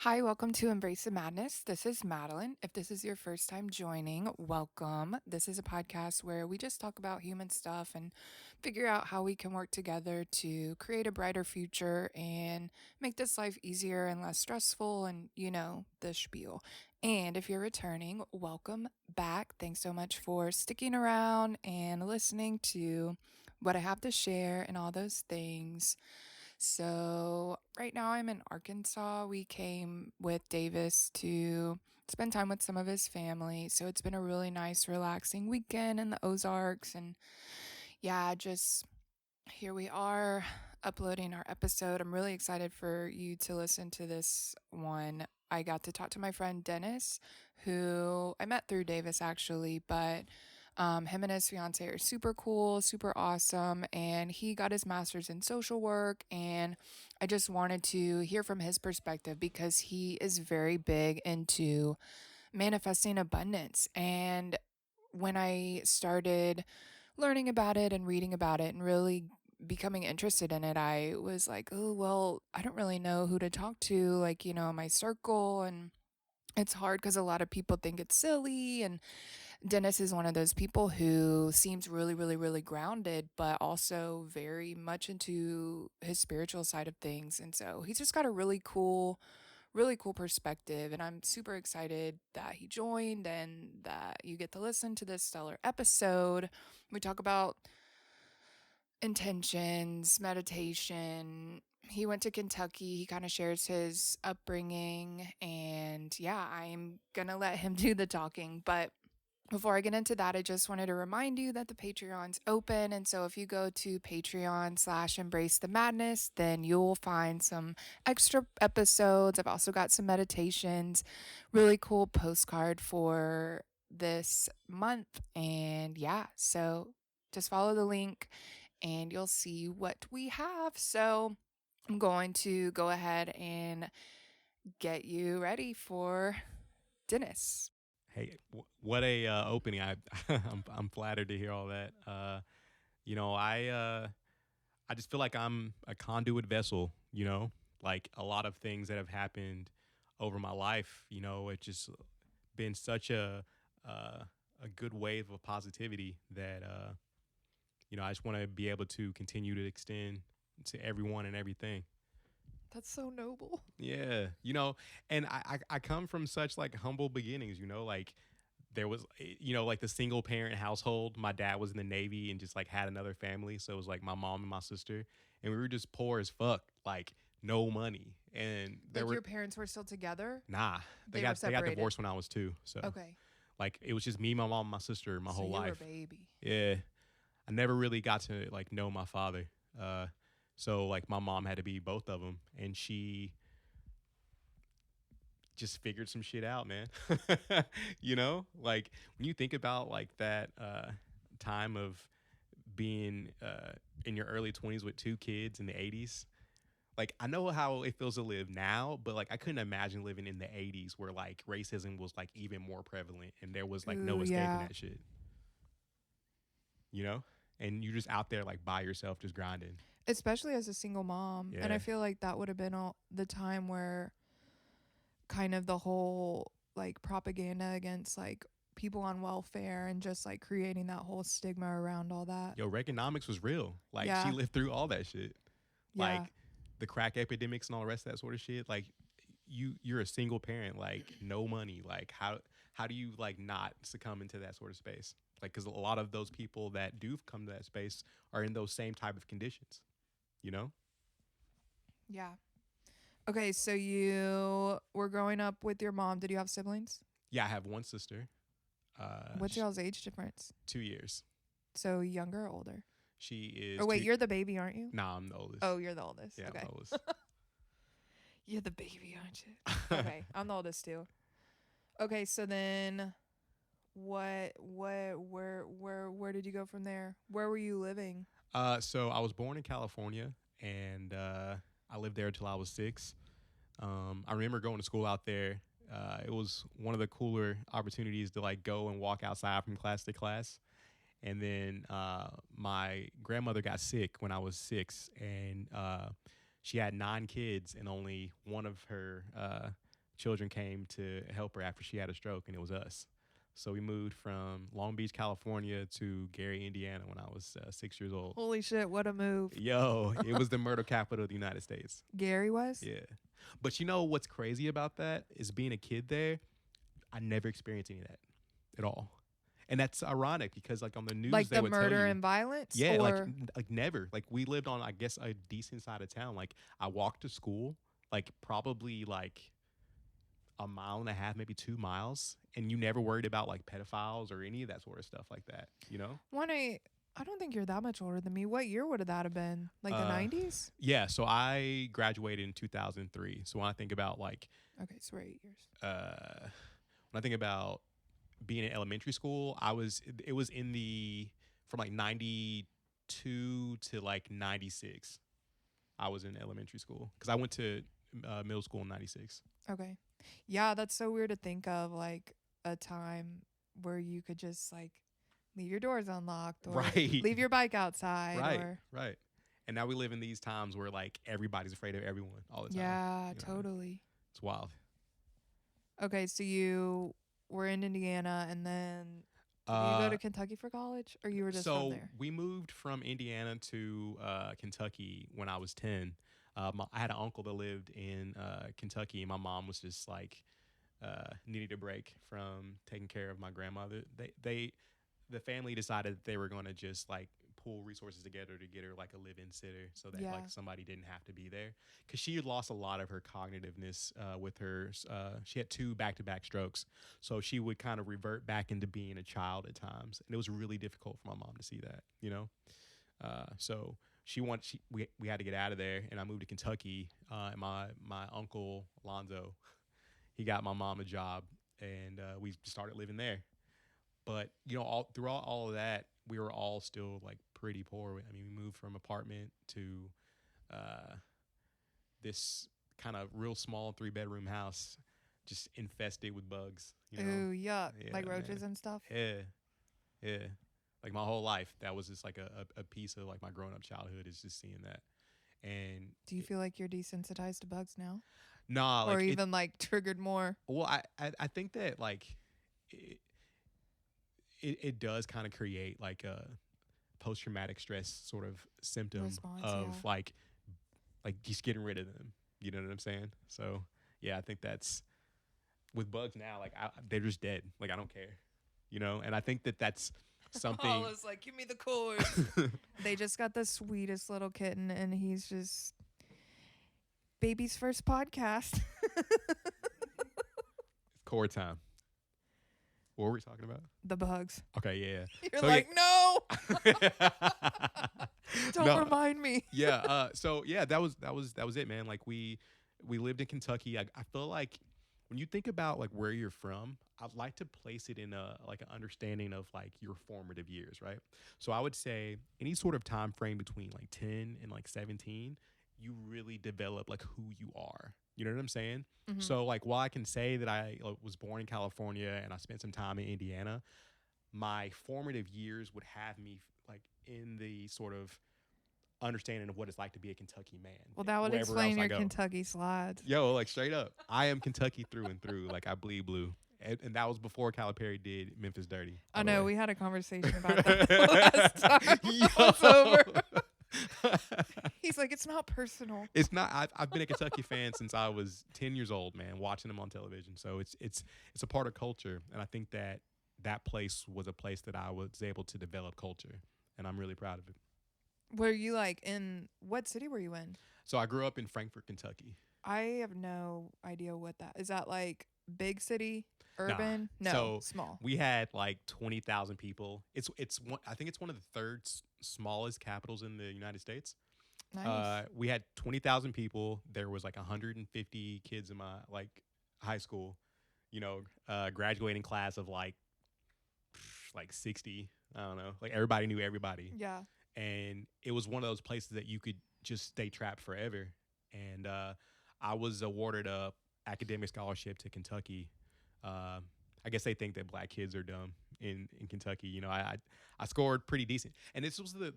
Hi, welcome to Embrace the Madness. This is Madeline. If this is your first time joining, welcome. This is a podcast where we just talk about human stuff and figure out how we can work together to create a brighter future and make this life easier and less stressful and, the spiel. And if you're returning, welcome back. Thanks so much for sticking around and listening to what I have to share and all those things. So, right now I'm in Arkansas. We came with Davis to spend time with some of his family. So, it's been a really nice, relaxing weekend in the Ozarks. And yeah, just here we are uploading our episode. I'm really excited for you to listen to this one. I got to talk to my friend Dennis, who I met through Davis actually, but him and his fiance are super cool, super awesome, and he got his master's in social work. And I just wanted to hear from his perspective because he is very big into manifesting abundance. And when I started learning about it and reading about it and really becoming interested in it, I was like, oh, well, I don't really know who to talk to, like, in my circle. And it's hard because a lot of people think it's silly. And Dennis is one of those people who seems really, really, really grounded, but also very much into his spiritual side of things. And so he's just got a really cool perspective. And I'm super excited that he joined and that you get to listen to this stellar episode. We talk about intentions, meditation. He went to Kentucky. He kind of shares his upbringing. And yeah, I'm going to let him do the talking. But before I get into that, I just wanted to remind you that the Patreon's open. And so if you go to Patreon/Embrace the Madness, then you'll find some extra episodes. I've also got some meditations, really cool postcard for this month. And yeah, so just follow the link and you'll see what we have. So I'm going to go ahead and get you ready for Dennis. Hey, what a opening! I'm flattered to hear all that. I just feel like I'm a conduit vessel. Like a lot of things that have happened over my life. It's just been such a good wave of positivity that I just want to be able to continue to extend to everyone and everything. That's so noble. Yeah, and I come from such like humble beginnings, like there was, like the single parent household. My dad was in the Navy and just like had another family. So it was like my mom and my sister, and we were just poor as fuck, like no money. And there Like were, your parents were still together? nah, They were they got separated. divorced when I was 2. So Okay. like it was just me, my mom, and my sister my So whole you were a life. baby. Yeah. I never really got to like know my father. So like my mom had to be both of them, and she just figured some shit out, man. Like when you think about like that time of being in your early 20s with 2 kids in the 80s. Like I know how it feels to live now, but like I couldn't imagine living in the 80s where like racism was like even more prevalent and there was like no Ooh, escaping yeah. that shit. You know? And you're just out there like by yourself just grinding. Especially as a single mom. And I Yeah. feel like that would have been all the time where kind of the whole like propaganda against like people on welfare and just like creating that whole stigma around all that. Yo, Reaganomics was real. Like she Yeah. lived through all that shit. Yeah. Like the crack epidemics and all the rest of that sort of shit. Like you're a single parent, like no money. Like how do you like not succumb into that sort of space? Like because a lot of those people that do come to that space are in those same type of conditions. You know? Yeah. Okay, so you were growing up with your mom. Did you have siblings? Yeah, I have one sister. What's y'all's age difference? 2 years. So younger or older? She is Or wait, two. you're the baby, aren't you? Nah, I'm the oldest. Oh, you're the oldest. Yeah, I'm Okay. the oldest. You're the baby, aren't you? Okay, I'm the oldest too. Okay, so then where did you go from there? Where were you living? So I was born in California, and I lived there until I was 6. I remember going to school out there. It was one of the cooler opportunities to like go and walk outside from class to class. And then my grandmother got sick when I was 6, and she had 9 kids, and only one of her children came to help her after she had a stroke, and it was us. So we moved from Long Beach, California to Gary, Indiana when I was 6 years old. Holy shit, what a move. Yo, it was the murder capital of the United States. Gary was? Yeah. But you know what's crazy about that is being a kid there, I never experienced any of that at all. And that's ironic because like on the news Like they the would tell murder you, and violence? yeah, Or like never. Like we lived on I guess a decent side of town. Like I walked to school like probably like a mile and a half, maybe 2 miles, and you never worried about like pedophiles or any of that sort of stuff like that, you know? when I don't think you're that much older than me. What year would that have been? Like the Uh 90s? yeah, so I graduated in 2003. So when I think about like Okay, so we're 8 years. when I think about being in elementary school, it was in the from like 92 to like 96. I was in elementary school cuz I went to middle school in 96. Okay. Yeah, that's so weird to think of, like a time where you could just like leave your doors unlocked or Right. leave your bike outside Right. or Right. And now we live in these times where like everybody's afraid of everyone all the time. yeah, You know what I mean? totally. It's wild. Okay, so you were in Indiana and then did you go Uh to Kentucky for college or you were just from so there? we moved from Indiana to Kentucky when I was 10. I had an uncle that lived in Kentucky, and my mom was just like needed a break from taking care of my grandmother. The family decided that they were going to just like pool resources together to get her like a live-in sitter so that Yeah. like somebody didn't have to be there because she had lost a lot of her cognitiveness with her she had two back-to-back strokes, so she would kind of revert back into being a child at times, and it was really difficult for my mom to see that, you know. So we had to get out of there, and I moved to Kentucky, and my uncle Alonzo, he got my mom a job, and we started living there. But you know, all throughout all of that, we were all still like pretty poor. I mean, we moved from apartment to uh, this kind of real small 3 bedroom house, just infested with bugs. You know, Ooh, yuck. yeah, Like man, roaches and stuff? yeah, yeah. Like my whole life, that was just like a piece of like my grown up childhood is just seeing that. And Do you feel like you're desensitized to bugs now? nah, Or like it. even like triggered more Well, I think that like it it does kind of create like a post traumatic stress sort of symptom response, of yeah. like just getting rid of them. You know what I'm saying? So yeah, I think that's with bugs now. Like they're just dead. Like I don't care. You know, and I think that that's something. Paula's like, give me the cords. They just got the sweetest little kitten, and he's just baby's first podcast. Core time. What were we talking about? The bugs. Okay, yeah. You're So, like, no, yeah. don't No. remind me. Yeah. So yeah, that was it, man. Like we lived in Kentucky. I feel like when you think about like where you're from, I'd like to place it in a like an understanding of like your formative years, right? So I would say any sort of time frame between like 10 and like 17, you really develop like who you are. You know what I'm saying? Mhm. So like while I can say that I was born in California and I spent some time in Indiana, my formative years would have me like in the sort of understanding of what it's like to be a Kentucky man. Well, that would wherever explain else I your go. Kentucky slides. Yo, like straight up, I am Kentucky through and through. Like I bleed blue, and that was before Calipari did Memphis Dirty. I by the know way. we had a conversation about that the last time it was over. He's like, it's not personal. It's not. I've been a Kentucky fan since I was 10 years old, man, watching them on television. So it's a part of culture, and I think that that place was a place that I was able to develop culture, and I'm really proud of it. Were you like in what city were you in? So I grew up in Frankfort, Kentucky. I have no idea what that is. That like big city, Nah. urban? No, So small. we had like 20,000 people. It's one. I think it's one of the third smallest capitals in the United States. Nice. We had 20,000 people. There was like 150 kids in my like high school. You know, graduating class of like 60. I don't know. Like everybody knew everybody, Yeah. and it was one of those places that you could just stay trapped forever. And I was awarded a academic scholarship to Kentucky. I guess they think that black kids are dumb in Kentucky. You know, I scored pretty decent, and this was the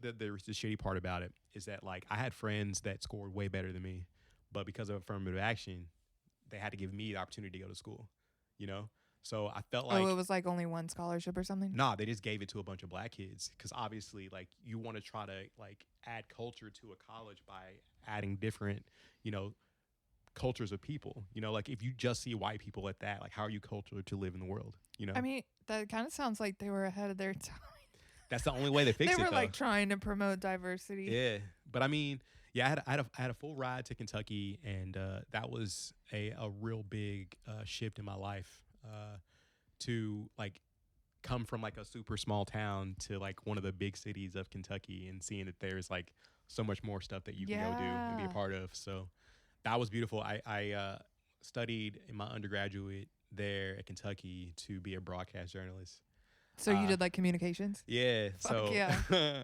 shitty part about it is that like I had friends that scored way better than me, but because of affirmative action, they had to give me the opportunity to go to school, you know? So I felt Oh, it like, was like only one scholarship or something? nah, they just gave it to a bunch of black kids because obviously, like, you want to try to like add culture to a college by adding different, you know, cultures of people. You know, like if you just see white people at that, like how are you cultured to live in the world? You I know, mean, that kind of sounds like they were ahead of their time. that's the only way to They fix it, were though. like trying to promote diversity. Yeah, but I mean, yeah, I had a full ride to Kentucky, and that was a real big shift in my life to like come from like a super small town to like one of the big cities of Kentucky and seeing that there's like so much more stuff that you can go do and be a Yeah. part of. So that was beautiful. I studied in my undergraduate there at Kentucky to be a broadcast journalist. So you Uh, did like communications? yeah, Fuck so yeah.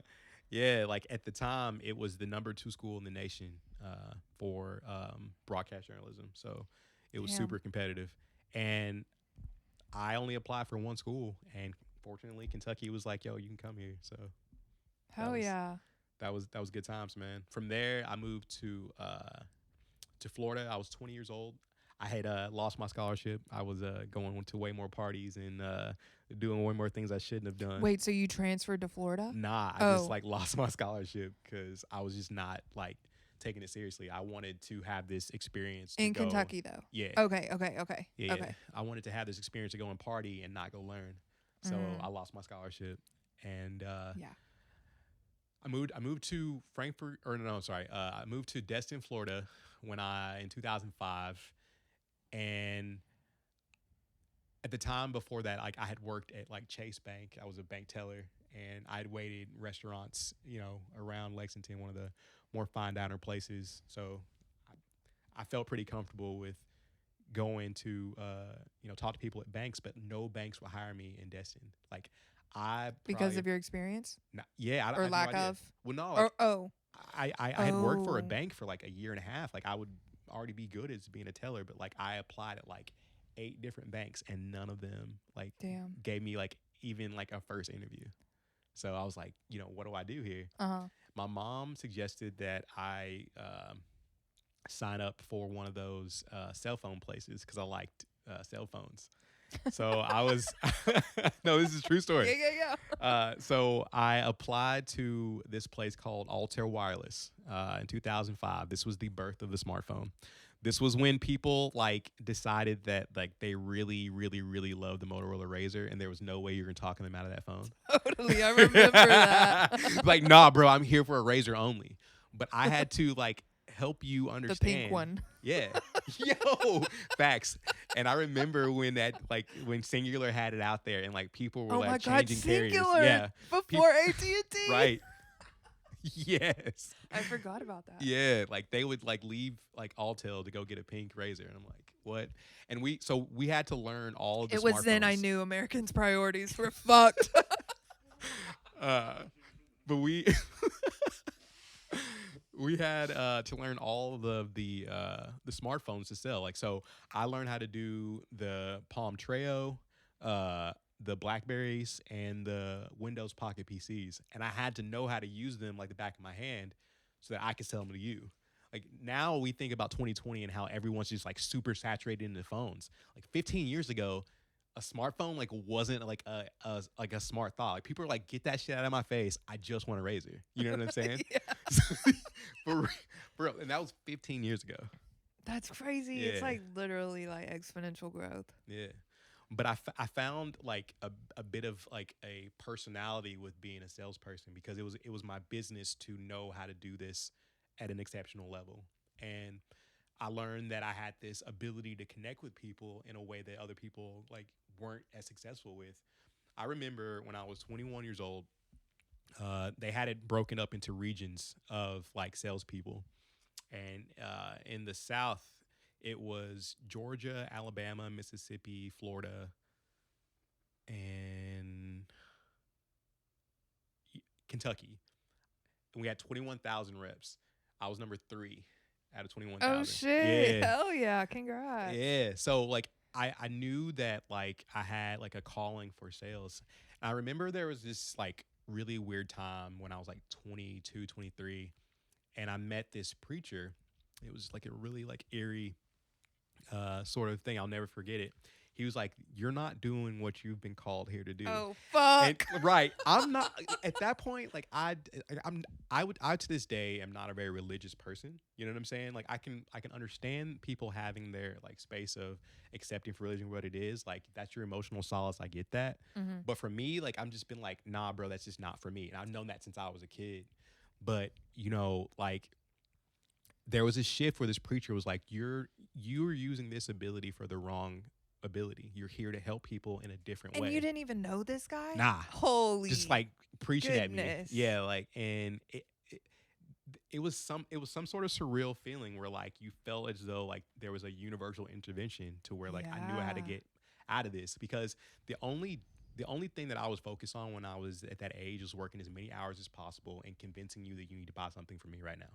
yeah, like at the time, it was the number two school in the nation for broadcast journalism. So it was Damn. super competitive, and I only applied for one school, and fortunately, Kentucky was like, "Yo, you can come here." So that Hell was yeah. that was good times, man. From there, I moved to Florida. I was 20 years old. I had lost my scholarship. I was going to way more parties and doing way more things I shouldn't have done. Wait, so you transferred to Florida? Nah, I just Oh, like lost my scholarship because I was just not like taking it seriously. I wanted to have this experience to in go. Kentucky though. Yeah, Okay, okay, okay. yeah, yeah. Okay. I wanted to have this experience to go and party and not go learn. So I Mm, lost my scholarship, and yeah. I moved to Frankfurt, or no, sorry, I moved to Destin, Florida, when I in 2005, and at the time before that, like I had worked at like Chase Bank. I was a bank teller, and I had waited in restaurants, you know, around Lexington, one of the more fine diner places. So I felt pretty comfortable with going to, you know, talk to people at banks, but no banks would hire me in Destin. Like I Because probably, of your experience not, yeah, I or had no lack idea. of Well, no, or like oh. I had worked for a Oh, bank for like a year and a half. Like I would already be good as being a teller, but like I applied at like 8 different banks and none of them like damn. gave me like even like a first interview. So I was like, you know, what do I do here? Uh-huh. My mom suggested that I sign up for one of those cell phone places because I liked cell phones. So I was no, this is a true story. Yeah, yeah, yeah. So I applied to this place called Altair Wireless in 2005. This was the birth of the smartphone. This was when people like decided that like they really, really, really loved the Motorola Razor, and there was no way you were talking them out of that phone. Totally. I remember that. Like, nah, bro, I'm here for a Razor only. But I had to like help you The pink understand. one. Yeah, yo, facts. And I remember when that like when Singular had it out there, and like people were Oh my like god, changing carriers. singular Yeah, Peop before AT&T. right. Yes. I forgot about that. Yeah, like they would like leave like Alltel to go get a pink Razor, and I'm like, what? And we had to learn all of the It was then I smartphones. knew Americans' priorities were fucked. Uh, but we we had to learn all of the smartphones to sell. Like, so I learned how to do the Palm Treo, the Blackberries, and the Windows Pocket PCs, and I had to know how to use them like the back of my hand, so that I could sell them to you. Like now we think about 2020 and how everyone's just like super saturated in the phones. Like 15 years ago, a smartphone like wasn't like a smart thought. Like people are like, get that shit out of my face. I just want a razor. You know what I'm saying? Yeah. for, for real. And that was 15 years ago. That's crazy. It's Yeah, like literally like exponential growth. yeah. But I found like a bit of like a personality with being a salesperson because it was my business to know how to do this at an exceptional level. And I learned that I had this ability to connect with people in a way that other people like weren't as successful with. I remember when I was 21 years old, they had it broken up into regions of like salespeople, and in the South, it was Georgia, Alabama, Mississippi, Florida, and Kentucky. And we had 21,000 reps. I was number three out of Oh 21,000. shit. Yeah. Hell yeah. Congrats. Yeah. So like I knew that like I had like a calling for sales. And I remember there was this like really weird time when I was like 22, 23, and I met this preacher. It was like a really like eerie sort of thing. I'll never forget it. He was like, "You're not doing what you've been called here to do." Oh, And fuck. right, I'm not at that point. Like I to this day am not a very religious person. You know what I'm saying? Like I can understand people having their like space of accepting for religion what it is. Like that's your emotional solace. I get that. Mhm. But for me, like I'm just been like, nah, bro, that's just not for me. And I've known that since I was a kid. But like there was a shift where this preacher was like, you're using this ability for the wrong ability. You're here to help people in a different And you way. didn't even know this guy? Nah, just Holy like preaching at me. goodness. Yeah, like and it was some sort of surreal feeling where like you felt as though like there was a universal intervention to where like I knew I had to Yeah. get out of this because the only the only thing that I was focused on when I was at that age was working as many hours as possible and convincing you that you need to buy something for me right now.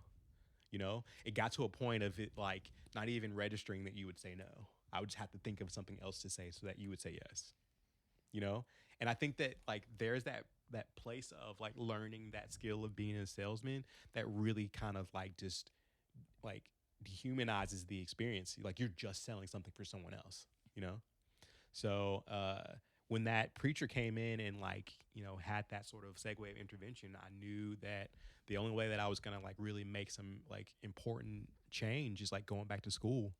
It got to a point of it like not even registering that you would say no. I would just have to think of something else to say so that you would say yes. you know and I think that like there's that place of like learning that skill of being a salesman that really kind of like just like dehumanizes the experience. Like you're just selling something for someone else you know so when that preacher came in and like had that sort of segue of intervention, I knew that the only way that I was gonna like really make some like important change is like going back to school.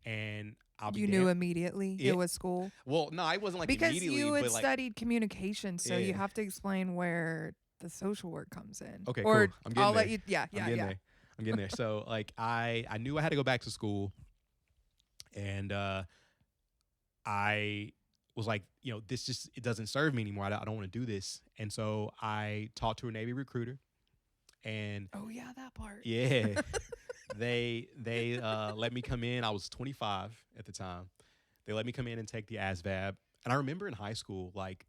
And I'll be You knew damn immediately it it. was school? Well, no, I wasn't like Because immediately, you had but like studied communication, so you yeah. have to explain where the social work comes in. Okay, cool. Or I'm getting I'll let there. you, yeah, I'm yeah, getting yeah. there. I'm getting there. So like I knew I had to go back to school, and I was like, this just it doesn't serve me anymore. I don't want to do this. And so I talked to a Navy recruiter, and Oh, yeah, that part. yeah, they let me come in. I was 25 at the time. They let me come in and take the ASVAB. And I remember in high school, like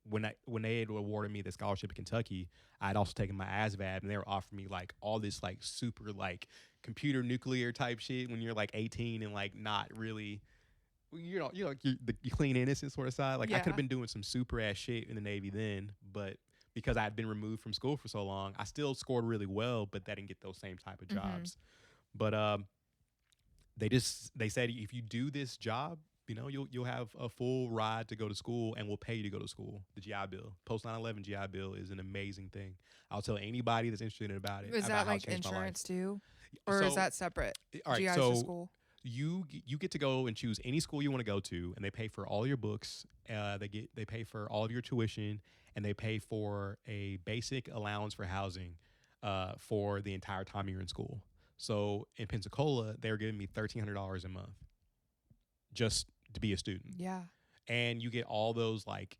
when they had awarded me the scholarship at Kentucky, I had also taken my ASVAB, and they were offering me like all this like super like computer nuclear type shit when you're like 18 and like not really like you clean innocent sort of side. Like I could have Yeah. been doing some super ass shit in the Navy then, but because I had been removed from school for so long, I still scored really well, but I didn't get those same type of Mhm. jobs. But they said if you do this job, you'll have a full ride to go to school, and we'll pay you to go to school. The GI Bill, post 9/11 GI Bill, is an amazing thing. I'll tell anybody that's interested about it Is about that how it like changed my life. insurance too? Or is So that separate? all right, GI's just so school. you get to go and choose any school you want to go to, and they pay for all your books. They pay for all of your tuition, and they pay for a basic allowance for housing for the entire time you're in school. So in Pensacola, they were giving me $1,300 a month just to be a student, Yeah. and you get all those like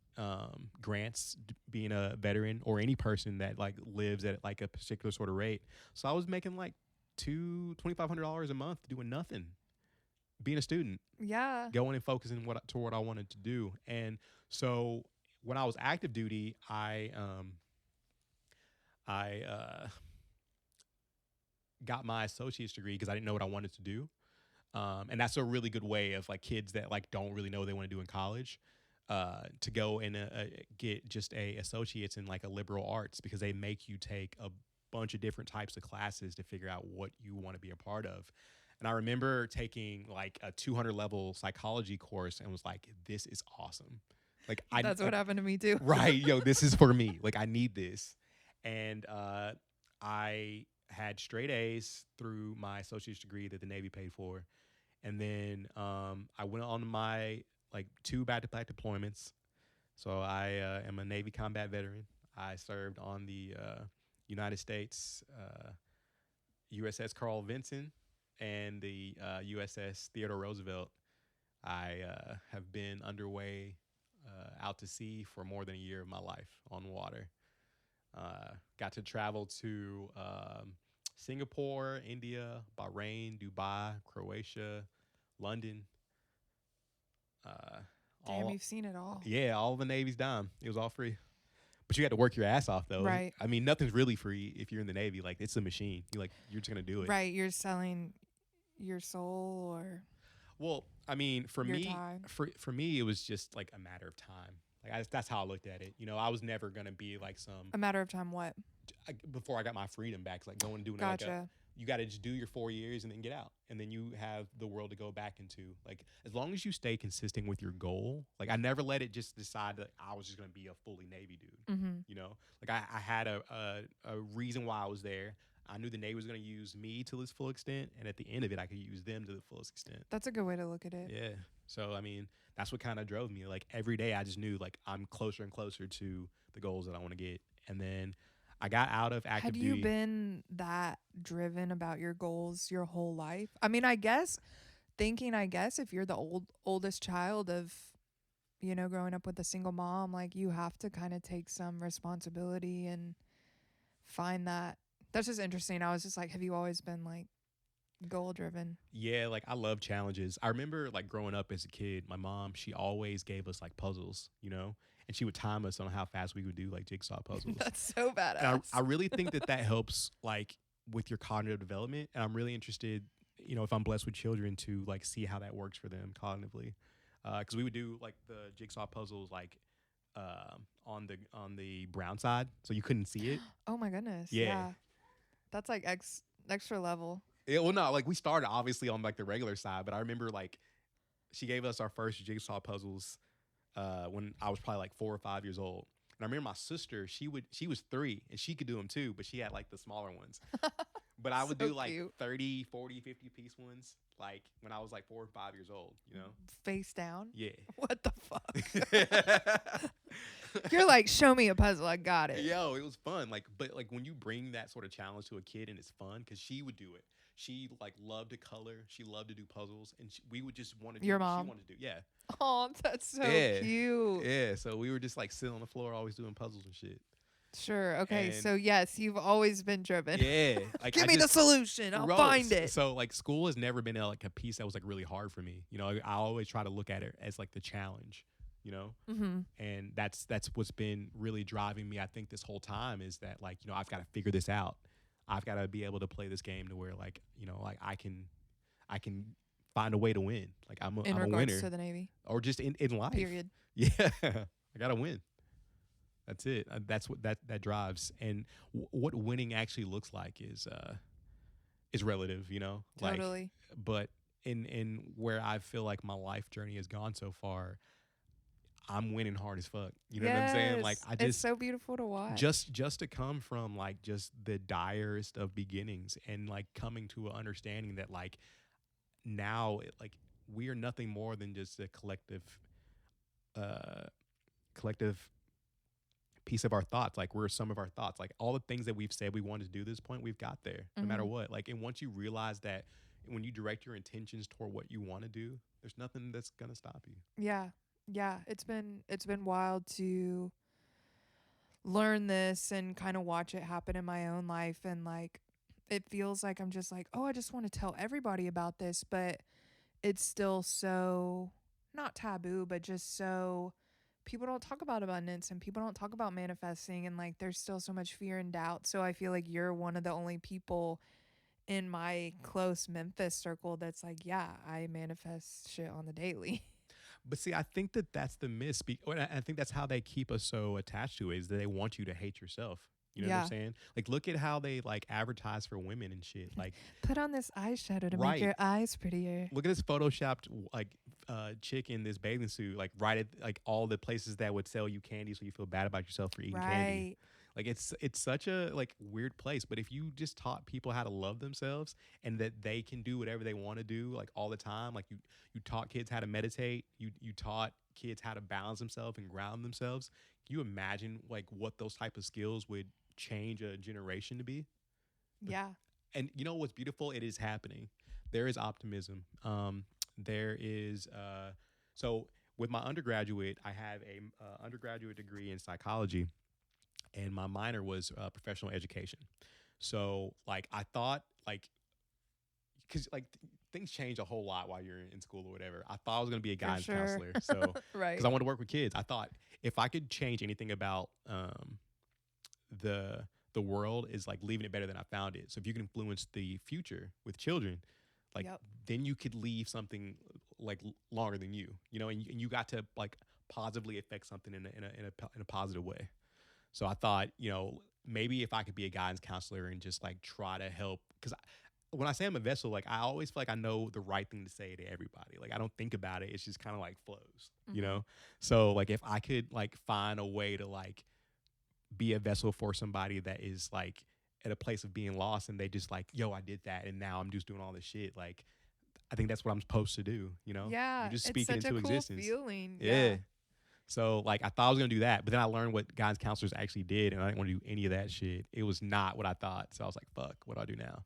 grants being a veteran or any person that like lives at like a particular sort of rate. So I was making like $2,500 a month doing nothing, being a student, Yeah. going and focusing what I wanted to do. And so when I was active duty, I got my associate's degree because I didn't know what I wanted to do. And that's a really good way of like kids that like don't really know what they want to do in college to go and get just a associates in like a liberal arts, because they make you take a bunch of different types of classes to figure out what you want to be a part of. And I remember taking like a 200 level psychology course and was like, this is awesome. Like I That's what like happened to me too. right, this is for me. Like I need this. And I had straight A's through my associate's degree that the Navy paid for. And then I went on my like 2 back-to-back deployments. So I am a Navy combat veteran. I served on the United States USS Carl Vinson and the USS Theodore Roosevelt. I have been underway out to sea for more than a year of my life on water. Got to travel to Singapore, India, Bahrain, Dubai, Croatia, London. Uh, Damn, all you've seen it all. Yeah, all the Navy's dime. It was all free, but you had to work your ass off though. Right. I mean, nothing's really free if you're in the Navy. Like it's a machine. You're just gonna do it. Right. You're selling your soul or Well, I mean, for your me, time. for me, it was just like a matter of time. That's how I looked at it. I was never gonna be like some A matter of time what? before I got my freedom back, like going and doing like a Gotcha. you got to just do your 4 years and then get out, and then you have the world to go back into. Like, as long as you stay consistent with your goal, like I never let it just decide that I was just going to be a fully Navy dude. Mm-hmm. You know, like I had a reason why I was there. I knew the Navy was going to use me to its full extent, and at the end of it, I could use them to the fullest extent. That's a good way to look at it. Yeah. So I mean, that's what kind of drove me. Like every day, I just knew like I'm closer and closer to the goals that I want to get. And then I got out of Had active you duty. been that driven about your goals your whole life? I mean, I guess if you're the oldest child of, growing up with a single mom, like you have to kind of take some responsibility and find that. That's just interesting. I was just like, have you always been like goal driven? Yeah, like I love challenges. I remember like growing up as a kid, my mom, she always gave us like puzzles, and she would time us on how fast we would do like jigsaw puzzles. That's so And badass. I really think that that helps like with your cognitive development. And I'm really interested, if I'm blessed with children, to like see how that works for them cognitively. Because we would do like the jigsaw puzzles like on the brown side, so you couldn't see it. Oh my goodness. Yeah. Yeah. That's like extra level. Yeah, well, no, like we started obviously on like the regular side, but I remember like she gave us our first jigsaw puzzles when I was probably like 4 or 5 years old. And I remember my sister, she was 3 and she could do them too, but she had like the smaller ones. But I would So do like cute. 30, 40, 50 piece ones like when I was like 4 or 5 years old. Face down. Yeah. What the fuck? You're like, show me a puzzle. I got it. Yo, it was fun. Like, but like when you bring that sort of challenge to a kid and it's fun, because she would do it. She like loved to color. She loved to do puzzles, and we would just want to do Your what she mom? wanted to do. Yeah, Oh, that's so yeah, cute. yeah. So we were just like sitting on the floor, always doing puzzles and shit. Sure. Okay. And So yes, you've always been driven. yeah, like Give I me the just solution. I'll find it. So like school has never been like a piece that was like really hard for me. I always try to look at it as like the challenge. Mm-hmm. And that's what's been really driving me. I think this whole time is that like I've got to figure this out. I've got to be able to play this game to where like like I can find a way to win. Like In I'm a regards winner, to the Navy. or just in life. Period. Yeah, I gotta win. That's it. That's what that drives. And what winning actually looks like is relative. Like, Totally. but in where I feel like my life journey has gone so far, I'm winning hard as fuck. You know what I'm saying? Like Yes. I It's just so beautiful to watch. just to come from like just the direst of beginnings and like coming to an understanding that like now like we are nothing more than just a uh collective piece of our thoughts. Like we're some of our thoughts. Like all the things that we've said we wanted to do this point, we've got there no matter Mhm. what. Like, and once you realize that, when you direct your intentions toward what you want to do, there's nothing that's gonna stop you. Yeah. Yeah. It's been wild to learn this and kind of watch it happen in my own life, and like it feels like I'm just like, oh, I just want to tell everybody about this, but it's still so not taboo, but just so people don't talk about abundance and people don't talk about manifesting, and like there's still so much fear and doubt. So I feel like you're one of the only people in my close Memphis circle that's like, yeah, I manifest shit on the daily. But see, I think that that's the miss. I think that's how they keep us so attached to it, is that they want you to hate yourself. You know what I'm Yeah. saying? Like, look at how they like advertise for women and shit. Like, Put on this eyeshadow to make right. your eyes prettier. Look at this photoshopped like chick in this bathing suit, like right at like all the places that would sell you candy, so you feel bad about yourself for eating candy. Right. Like it's such a like weird place. But if you just taught people how to love themselves and that they can do whatever they want to do, like all the time, like you taught kids how to meditate, you taught kids how to balance themselves and ground themselves. Can you imagine like what those type of skills would change a generation to be? Yeah. And you know what's beautiful? It is happening. There is optimism. There is so with my undergraduate, I have a undergraduate degree in psychology, and my minor was professional education. So like I thought like because like things change a whole lot while you're in school or whatever. I thought I was gonna be a For guidance sure. counselor. So Right. because I want to work with kids, I thought if I could change anything about the the world, is like leaving it better than I found it. So if you can influence the future with children, like Yep. then you could leave something like longer than and you got to like positively affect something in a positive way. So I thought, maybe if I could be a guidance counselor and just like try to help, because when I say I'm a vessel, like I always feel like I know the right thing to say to everybody. Like I don't think about it. It's just kind of like flows, you Mhm. know? So like if I could like find a way to like be a vessel for somebody that is like at a place of being lost and they just like, yo, I did that and now I'm just doing all this shit. Like I think that's what I'm supposed to do, you know? You Yeah, just it's speak it such a into cool existence. feeling. Yeah. Yeah. So like I thought I was gonna do that, but then I learned what guidance counselors actually did, and I didn't want to do any of that shit. It was not what I thought. So I was like, "Fuck, what do I do now?"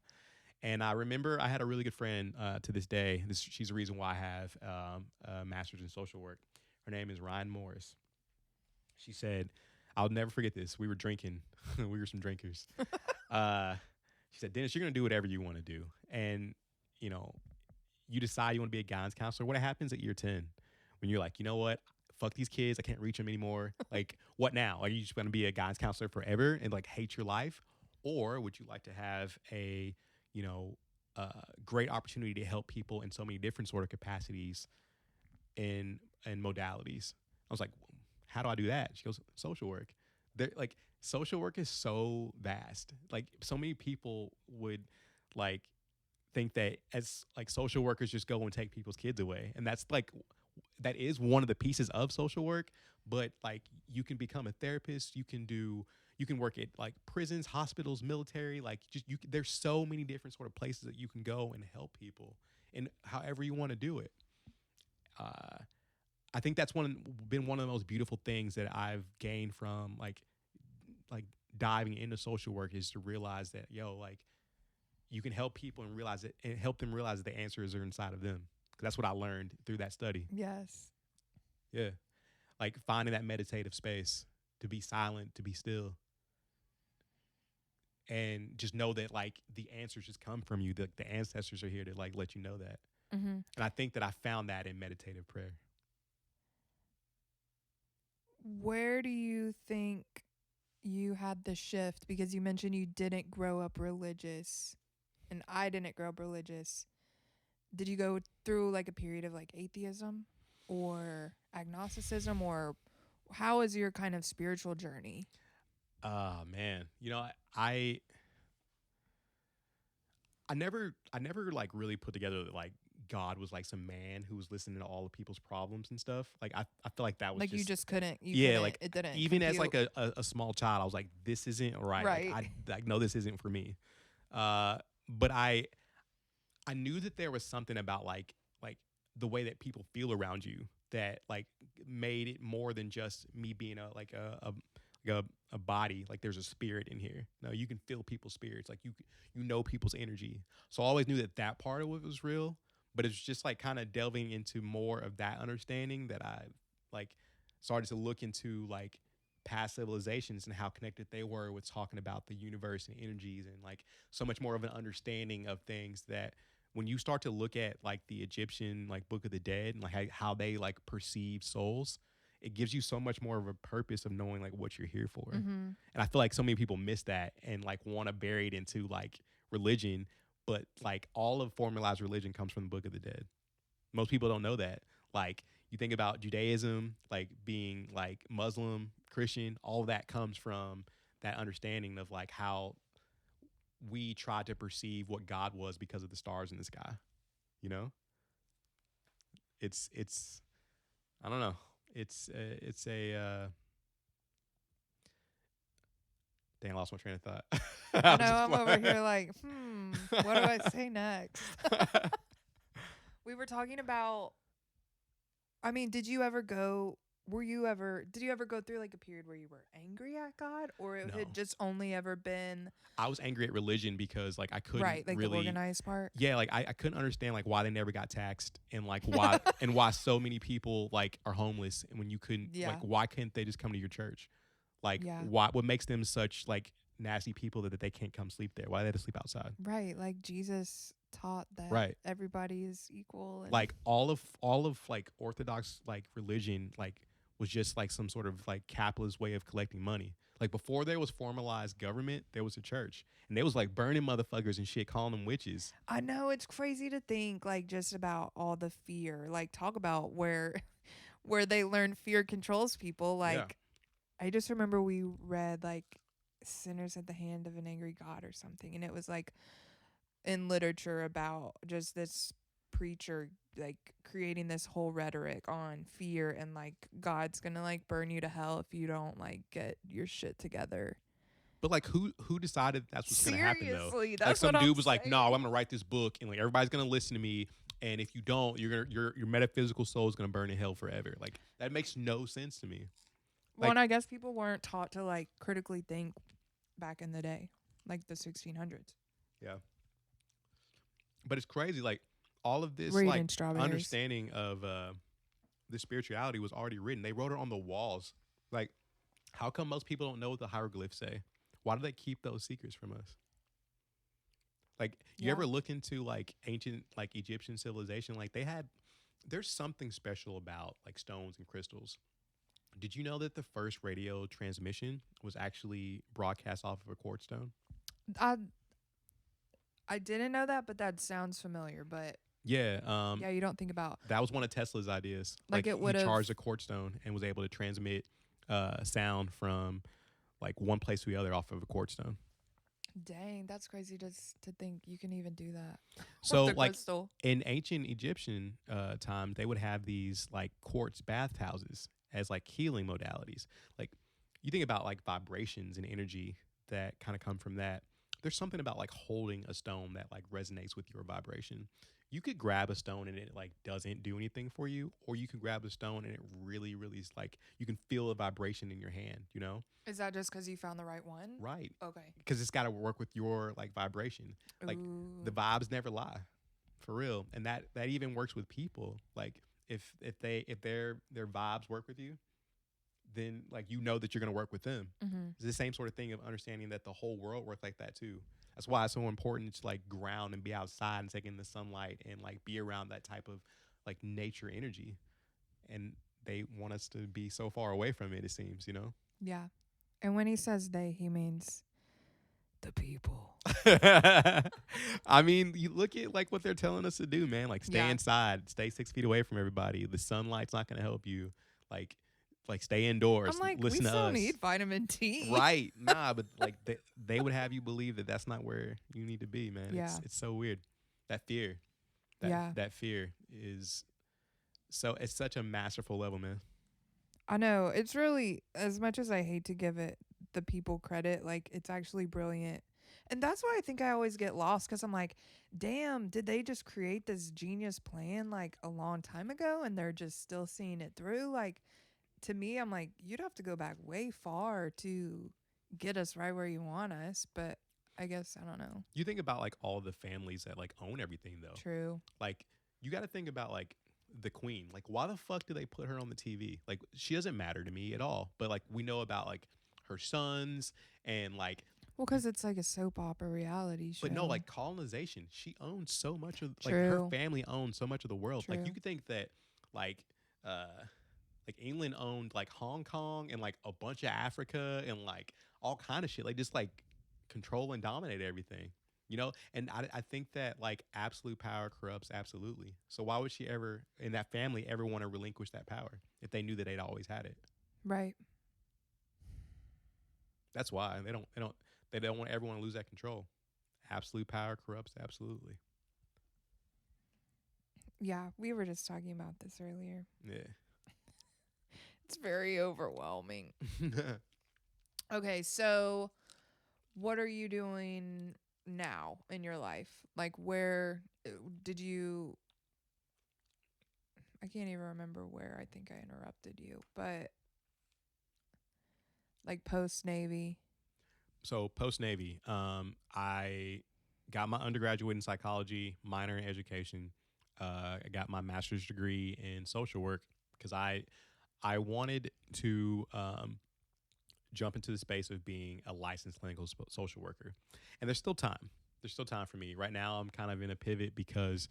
And I remember I had a really good friend to this day. She's the reason why I have a master's in social work. Her name is Ryan Morris. She said, "I'll never forget this. We were drinking. We were some drinkers. Uh, she said, Dennis, you're gonna do whatever you want to do, and you know, you decide you want to be a guidance counselor. What happens at year 10 when you're like, you know what? Fuck these kids. I can't reach them anymore. Like, what now? Are you just going to be a guidance counselor forever and like hate your life? Or would you like to have a, you know, great opportunity to help people in so many different sort of capacities in modalities? I was like, how do I do that? She goes, social work. They're like, social work is so vast. Like, so many people would like think that as like social workers just go and take people's kids away, and that's like that is one of the pieces of social work. But like you can become a therapist, you can work at like prisons, hospitals, military, like just there's so many different sort of places that you can go and help people and however you want to do it. uh I think that's been one of the most beautiful things that I've gained from like diving into social work, is to realize that, yo, like you can help people and realize it and help them realize that the answers are inside of them. That's what I learned through that study. Yes. Yeah. Like finding that meditative space to be silent, to be still, and just know that like the answers just come from you. The ancestors are here to like let you know that. Mhm. And I think that I found that in meditative prayer. Where do you think you had the shift, because you mentioned you didn't grow up religious and I didn't grow up religious. Did you go through like a period of like atheism or agnosticism, or how is your kind of spiritual journey? Oh man. You know, I I never like really put together that like God was like some man who was listening to all of people's problems and stuff. Like I feel like that was Like you just, just couldn't, you yeah, couldn't, like it didn't even as compute. like a small child, I was like, this isn't right. Like Right. I like no, this isn't for me. But I knew that there was something about like the way that people feel around you that like made it more than just me being like a body. Like there's a spirit in here. No, you can feel people's spirits. Like you know people's energy. So I always knew that that part of it was real. But it's just like kind of delving into more of that understanding that I like started to look into like past civilizations and how connected they were with talking about the universe and energies, and like so much more of an understanding of things that when you start to look at like the Egyptian like Book of the Dead and like how they like perceive souls, it gives you so much more of a purpose of knowing like what you're here for. Mhm. And I feel like so many people miss that and like want to bury it into like religion, but like all of formalized religion comes from the Book of the Dead. Most people don't know that. Like you think about Judaism, like being like Muslim, Christian, all of that comes from that understanding of like how we try to perceive what God was because of the stars in the sky. You know, it's I don't know. It's a dang, I lost my train of thought. I I know, was just I'm over like, here like, what do I say next? We were talking about, I mean, did you ever go through like a period where you were angry at God, or it had no. just only ever been, I was angry at religion because like I couldn't right, like the really, organized part? yeah, like I couldn't understand like why they never got taxed, and like why so many people like are homeless, and when you couldn't like Yeah. why couldn't they just come to your church? Like Yeah. what makes them such like nasty people that they can't come sleep there? Why do they have to sleep outside? Right. Like Jesus taught that Right. everybody is equal and Like all of like orthodox like religion like was just like some sort of like capitalist way of collecting money. Like before there was formalized government, there was a church, and they was like burning motherfuckers and shit, calling them witches. I know it's crazy to think like just about all the fear. Like talk about where where they learn fear controls people. Yeah. Like I just remember we read like sinners at the hand of an angry God or something, and in literature about just this preacher like creating this whole rhetoric on fear and like God's gonna like burn you to hell if you don't like get your shit together. But like, who decided that's what's gonna happen though? Seriously, Like, that's what some I'm dude was like, "No, I'm saying. gonna write this book, and like everybody's gonna listen to me. And if you don't, your metaphysical soul is gonna burn in hell forever." Like, that makes no sense to me. Well, Like, and I guess people weren't taught to like critically think back in the day, like the 1600s. yeah, but it's crazy. Like, all of We're this like eating strawberries. understanding of the spirituality was already written. They wrote it on the walls. Like, how come most people don't know what the hieroglyphs say? Why do they keep those secrets from us? Like, you Yeah. ever look into like ancient like Egyptian civilization? Like, there's something special about like stones and crystals. Did you know that the first radio transmission was actually broadcast off of a quartz stone? I I didn't know that, but that sounds familiar. But Yeah, yeah, you don't think about that was one of Tesla's ideas. like Like, it he would have. charged a quartz stone and was able to transmit sound from like one place to the other off of a quartz stone. Dang, that's crazy to think you can even do that with So, the like, crystal. in ancient Egyptian times, they would have these like quartz bathhouses as like healing modalities. Like, you think about like vibrations and energy that kind of come from that. There's something about like holding a stone that like resonates with your vibration. You could grab a stone and it like doesn't do anything for you, or you can grab a stone and it really, really is like you can feel a vibration in your hand. You know, Is that just because you found the right one? right? Okay. Because it's got to work with your like vibration. Like, the Ooh. vibes never lie, for real, and that even works with people. Like, if their vibes work with you, then like you know that you're gonna work with them. Mm-hmm. It's the same sort of thing of understanding that the whole world works like that too. That's why it's so important to like ground and be outside and take in the sunlight and like be around that type of like nature energy. And they want us to be so far away from it. It seems, you know. Yeah. And when he says they, he means the people. I mean, you look at like what they're telling us to do, man. Like, stay Yeah. inside, stay 6 feet away from everybody. The sunlight's not going to help you. Like, like stay I'm indoors. like, we Listen to still us. need vitamin D. Right? Nah, but like they would have you believe that that's not where you need to be, man. Yeah. It's so weird. That fear, Yeah. that fear is so it's such a masterful level, man. I know. It's really, as much as I hate to give it the people credit, like, it's actually brilliant. And that's why I think I always get lost because I'm like, damn, did they just create this genius plan like a long time ago and they're just still seeing it through? Like, to me, I'm like, you'd have to go back way far to get us right where you want us. But I guess, I don't know. You think about like all the families that like own everything though. True. Like, you got to think about like the queen. Like, why the fuck do they put her on the TV? Like, she doesn't matter to me at all. But like, we know about like her sons and like, Well, because it's like a soap opera reality but no, show. like colonization. She owns so much of like her True. family owns so much of the world. Like, True. you could think that like uh like England owned like Hong Kong and like a bunch of Africa and like all kind of shit. Like, just like control and dominate everything. You know, and I think that like absolute power corrupts absolutely. So why would she ever in that family ever want to relinquish that power if they knew that they'd always had it? Right. That's why they don't want everyone to lose that control. Absolute power corrupts absolutely. Yeah. We were just talking about this earlier. Yeah. It's very overwhelming. Okay. So, what are you doing now in your life? Like, where did you. I can't even remember where I think I interrupted you, but like post Navy. So, post Navy, I got my undergraduate in psychology, minor in education. I got my master's degree in social work because I wanted to jump into the space of being a licensed clinical social worker, and there's still time. There's still time for me. Right now, I'm kind of in a pivot because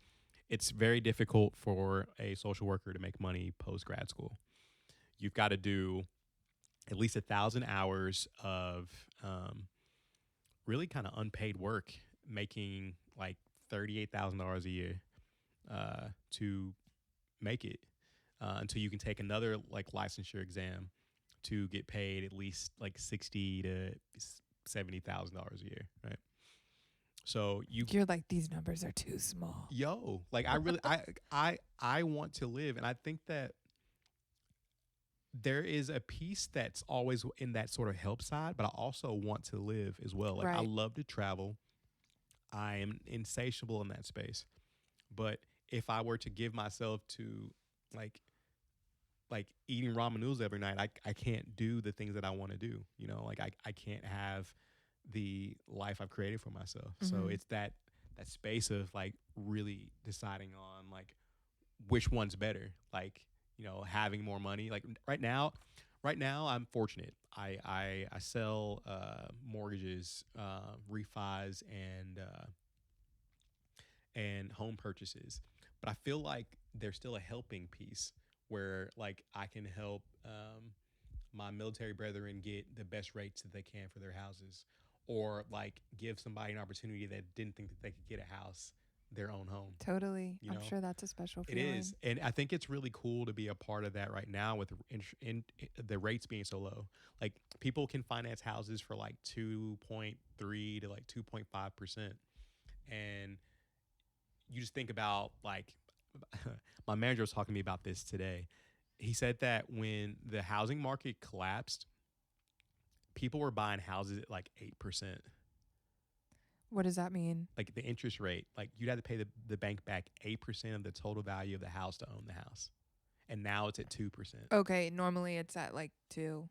it's very difficult for a social worker to make money post grad school. You've got to do at least 1,000 hours of really kind of unpaid work, making like $38,000 a year to make it until you can take another like licensure exam to get paid at least like $60,000 to $70,000 a year, right? So you You're like, these numbers are too small. yo, like I really I want to live, and I think that there is a piece that's always in that sort of help side, but I also want to live as well. Like I Right. love to travel. I am insatiable in that space. But if I were to give myself to like eating ramen noodles every night, I can't do the things that I want to do. You know, like I can't have the life I've created for myself. So Hmm. it's that space of like really deciding on like which one's better. Like, you know, having more money. Like right now I'm fortunate. I sell mortgages, refis, and home purchases. But I feel like there's still a helping piece where like I can help my military brethren get the best rates that they can for their houses, or like give somebody an opportunity that didn't think that they could get a house, their own home. Totally. You I'm know, sure that's a special it is, feeling. and I think it's really cool to be a part of that right now with the rates being so low. Like people can finance houses for like 2.3 to like 2.5%, and you just think about like my manager was talking to me about this today. He said that when the housing market collapsed, people were buying houses at like 8%. What does that mean? Like the interest rate, like you'd have to pay the bank back 8% of the total value of the house to own the house. And now it's at 2%. Okay, normally it's at like 2,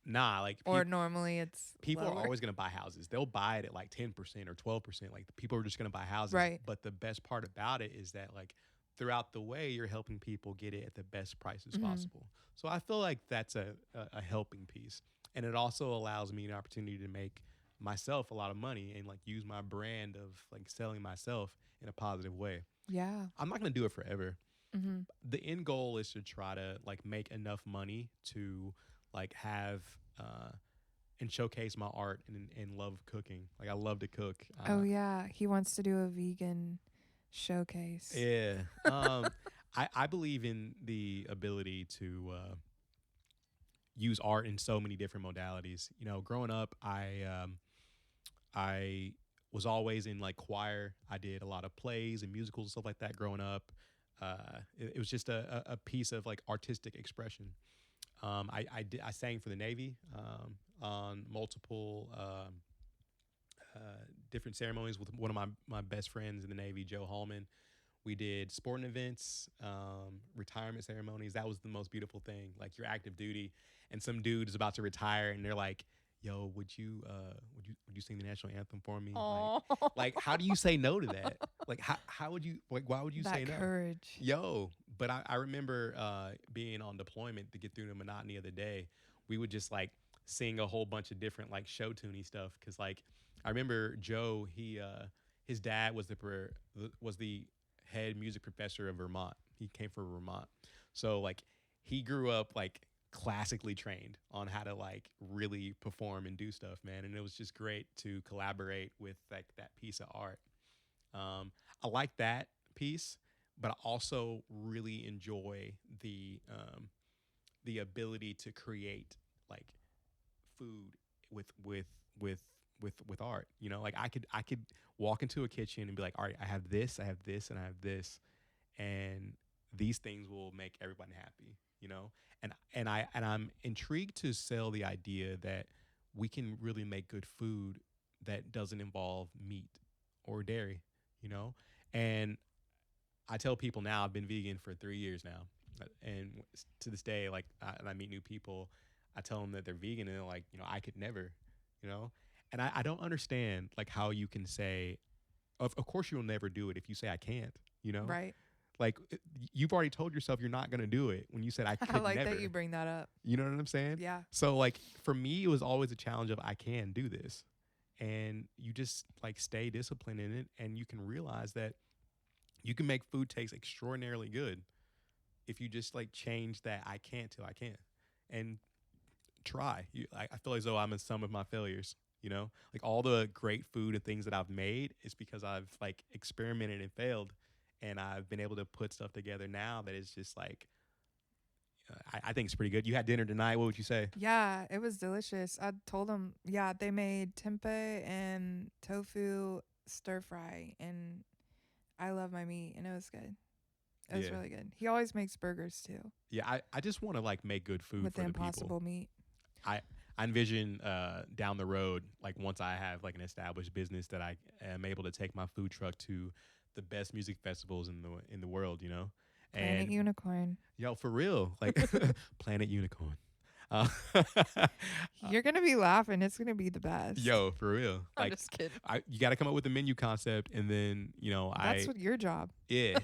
Nah, like or normally it's people are lower. always going to buy houses. They'll buy it at like 10% or 12%. Like the people are just going to buy houses. Right. But the best part about it is that like throughout the way, you're helping people get it at the best prices Hmm. possible. So I feel like that's a helping piece. And it also allows me an opportunity to make myself a lot of money and like use my brand of like selling myself in a positive way. Yeah. I'm not going to do it forever. Hmm. The end goal is to try to like make enough money to like have and showcase my art and love cooking. Like I love to cook. Oh yeah, he wants to do a vegan showcase. Yeah. I believe in the ability to use art in so many different modalities. You know, growing up, I was always in like choir. I did a lot of plays and musicals and stuff like that growing up. It was just a piece of like artistic expression. I sang for the Navy on multiple different ceremonies with one of my best friends in the Navy, Joe Hallman. We did sporting events, retirement ceremonies. That was the most beautiful thing. Like you're active duty, and some dude is about to retire, and they're like, "Yo, would you sing the national anthem for me?" Oh, Like how do you say no to that? Like how would you like why would you say that no? courage. Yo, but I remember being on deployment to get through the monotony of the day. We would just like sing a whole bunch of different like show tuney stuff because like I remember Joe, his dad was the head music professor of Vermont. He came from Vermont. So like he grew up like classically trained on how to like really perform and do stuff, man. And it was just great to collaborate with like that piece of art. I like that piece, but I also really enjoy the ability to create like food with with with with art. You know, like I could walk into a kitchen and be like, all right, I have this, and I have this, and these things will make everyone happy. You know, and I'm intrigued to sell the idea that we can really make good food that doesn't involve meat or dairy. You know, and I tell people now I've been vegan for 3 years now, and to this day, like, and I meet new people, I tell them that they're vegan, and they're like, you know, I could never, you know, and I don't understand like how you can say, of course you'll never do it if you say I can't, you know, Right. like you've already told yourself you're not gonna do it when you said I I could like that you never, bring that up. you know what I'm saying? Yeah. So like for me, it was always a challenge of I can do this, and you just like stay disciplined in it, and you can realize that you can make food taste extraordinarily good if you just like change that I can't to I can and try. I feel as though I'm in some of my failures. You know, like all the great food and things that I've made is because I've like experimented and failed, and I've been able to put stuff together now that is just like I think it's pretty good. You had dinner tonight. What would you say? Yeah, it was delicious. I told them, yeah, they made tempeh and tofu stir fry, and I love my meat, and it was good. It was Yeah, really good. He always makes burgers too yeah. I just want to like make good food with the for the people. impossible meat. I I envision down the road, like once I have like an established business, that I am able to take my food truck to the best music festivals in the world, you know. Planet And Unicorn. yo, for real, like Planet Unicorn. Uh, You're gonna be laughing. It's gonna be the best. yo, for real, I'm like just kidding. you got to come up with a menu concept, and then That's what your job. yeah,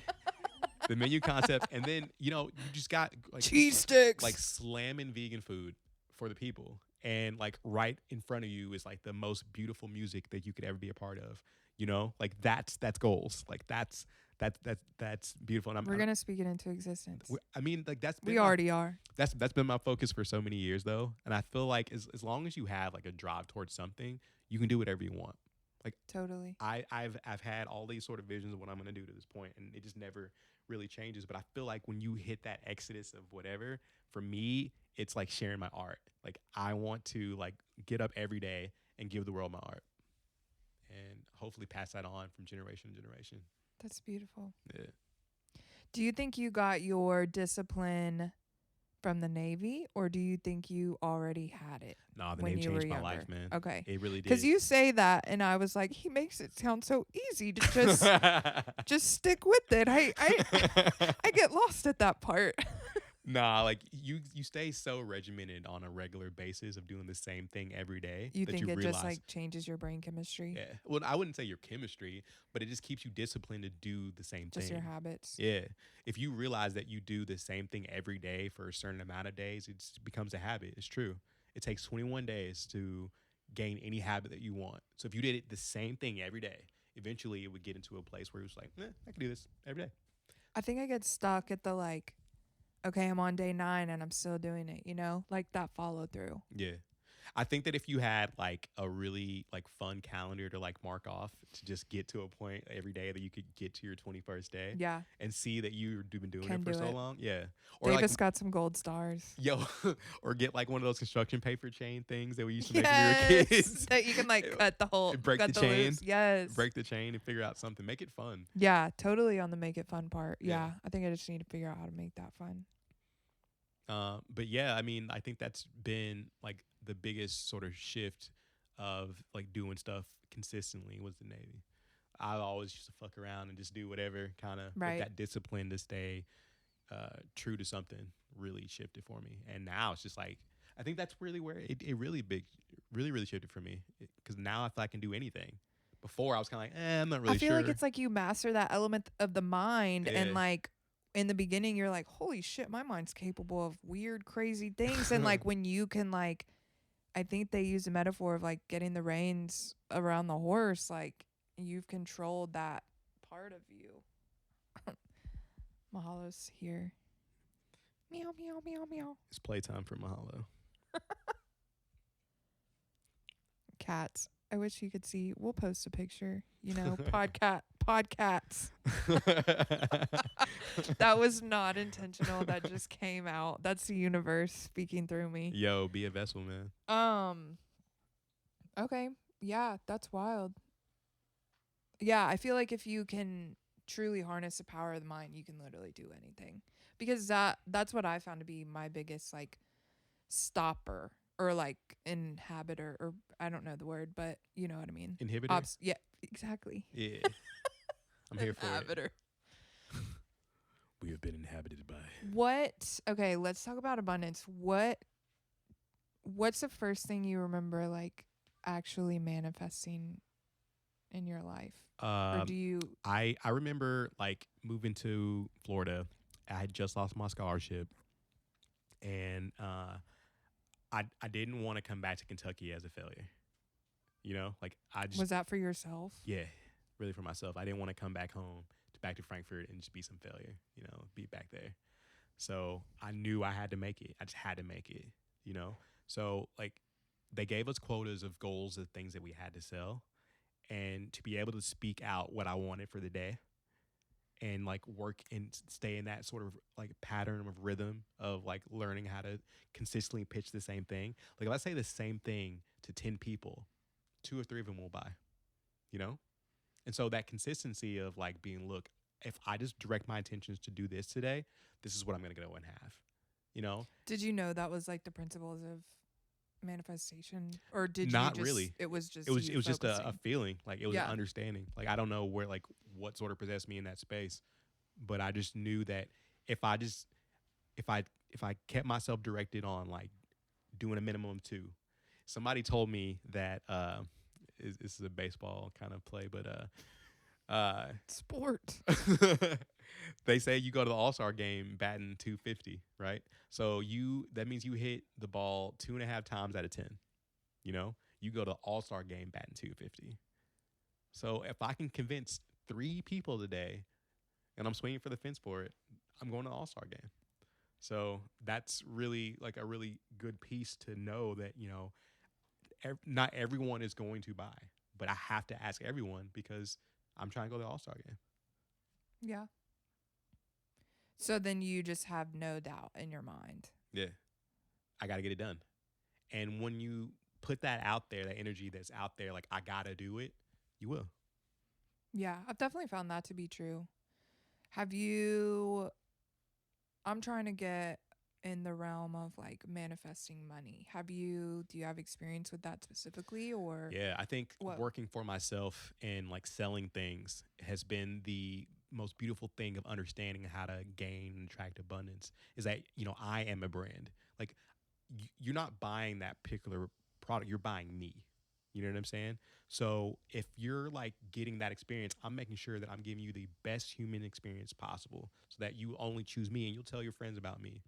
the menu concept, and then you just got like Cheese sticks. slamming vegan food for the people, and like right in front of you is like the most beautiful music that you could ever be a part of. Like that's goals. Like that's beautiful. And We're gonna speak it into existence. I mean, like We already are. that's been my focus for so many years though, and I feel like as long as you have like a drive towards something, you can do whatever you want. Like Totally. I've had all these sort of visions of what I'm gonna do to this point, and it just never really changes. But I feel like when you hit that exodus of whatever, for me, it's like sharing my art. Like I want to like get up every day and give the world my art, and hopefully pass that on from generation to generation. That's beautiful. Yeah. Do you think you got your discipline from the Navy, or do you think you already had it Nah, the when name you were changed my younger? life, man. Okay. It really did. Because you say that, and I was like, he makes it sound so easy to just stick with it. I get lost at that part. Nah, like you stay so regimented on a regular basis of doing the same thing every day You that think you it realize, just like changes your brain chemistry, yeah. Well, I wouldn't say your chemistry, but it just keeps you disciplined to do the same just thing. your habits. Yeah. If you realize that you do the same thing every day for a certain amount of days, it becomes a habit. It's true. It takes 21 days to gain any habit that you want. So if you did it the same thing every day, eventually it would get into a place where it was like, I can do this every day. I think I get stuck at the like, okay, I'm on day 9 and I'm still doing it, like that follow through. Yeah. I think that if you had like a really like fun calendar to like mark off to just get to a point every day that you could get to your 21st day Yeah. and see that you've been doing Can it for do so it. long. Yeah. Or Davis got some gold stars. yo, or get like one of those construction paper chain things that we used to make Yes, when we were kids. that you can like cut the whole, Break cut the chain. loops. Yes. Break the chain and figure out something. Make it fun. Yeah, totally on the make it fun part. Yeah. Yeah, I think I just need to figure out how to make that fun. But yeah, I mean, I think that's been like the biggest sort of shift of like doing stuff consistently was the Navy. I always used to fuck around and just do whatever, kind of. Right. That discipline to stay true to something really shifted for me. And now it's just like, I think that's really where it really shifted for me. Because now I feel I can do anything. Before I was kind of like, I'm not really I feel sure. like it's like you master that element of the mind, Yeah. and like in the beginning you're like, holy shit, my mind's capable of weird, crazy things. And like when you can like, I think they use the metaphor of like getting the reins around the horse, like you've controlled that part of you. Mahalo's here. Meow, meow, meow, meow. It's playtime for Mahalo. Cats. I wish you could see. We'll post a picture. Podcats. That was not intentional. That just came out. That's the universe speaking through me. Yo, be a vessel, man. Okay. Yeah, that's wild. Yeah, I feel like if you can truly harness the power of the mind, you can literally do anything. Because that's what I found to be my biggest like stopper, or like inhabitor, or I don't know the word, but you know what I mean. Inhibitor? Yeah, exactly. Yeah. I'm here for it. Inhabitor. We have been inhabited by. Okay, let's talk about abundance. What's the first thing you remember like actually manifesting in your life? Or do you I remember like moving to Florida. I had just lost my scholarship, and I didn't want to come back to Kentucky as a failure. Like I just was that for yourself? yeah, really for myself. I didn't want to come back home back to Frankfurt and just be some failure. Be back there. So I knew I had to make it. I just had to make it. So like they gave us quotas of goals of things that we had to sell, and to be able to speak out what I wanted for the day and like work and stay in that sort of like pattern of rhythm of like learning how to consistently pitch the same thing. Like if I say the same thing to 10 people, two or three of them will buy, you know? And so that consistency of like being, look, if I just direct my intentions to do this today, this is what I'm going to go and have, you know? Did you know that was like the principles of manifestation, or did you Not just really. it was It just was you it was just a focusing? feeling, like it was an Yeah. understanding. Like I don't know where like what sort of possessed me in that space, but I just knew that if I just if I if I kept myself directed on like doing a minimum of two. Somebody told me that this is a baseball kind of play, but Sport. they say you go to the All Star game batting 250, right? So that means you hit the ball 2.5 times out of 10. You know, you go to the All Star game batting 250. So if I can convince three people today, and I'm swinging for the fence for it, I'm going to the All Star game. So that's really like a really good piece to know that, you know, not everyone is going to buy, but I have to ask everyone because I'm trying to go to the All Star game. Yeah. So then you just have no doubt in your mind. Yeah, I got to get it done. And when you put that out there, that energy that's out there, like I got to do it, you will. Yeah, I've definitely found that to be true. Have you I'm trying to get in the realm of like manifesting money. Do you have experience with that specifically, or Yeah, I think what? working for myself and like selling things has been the most beautiful thing of understanding how to gain and attract abundance is that, you know, I am a brand. Like you're not buying that particular product, you're buying me. You know what I'm saying? So if you're like getting that experience, I'm making sure that I'm giving you the best human experience possible so that you only choose me and you'll tell your friends about me.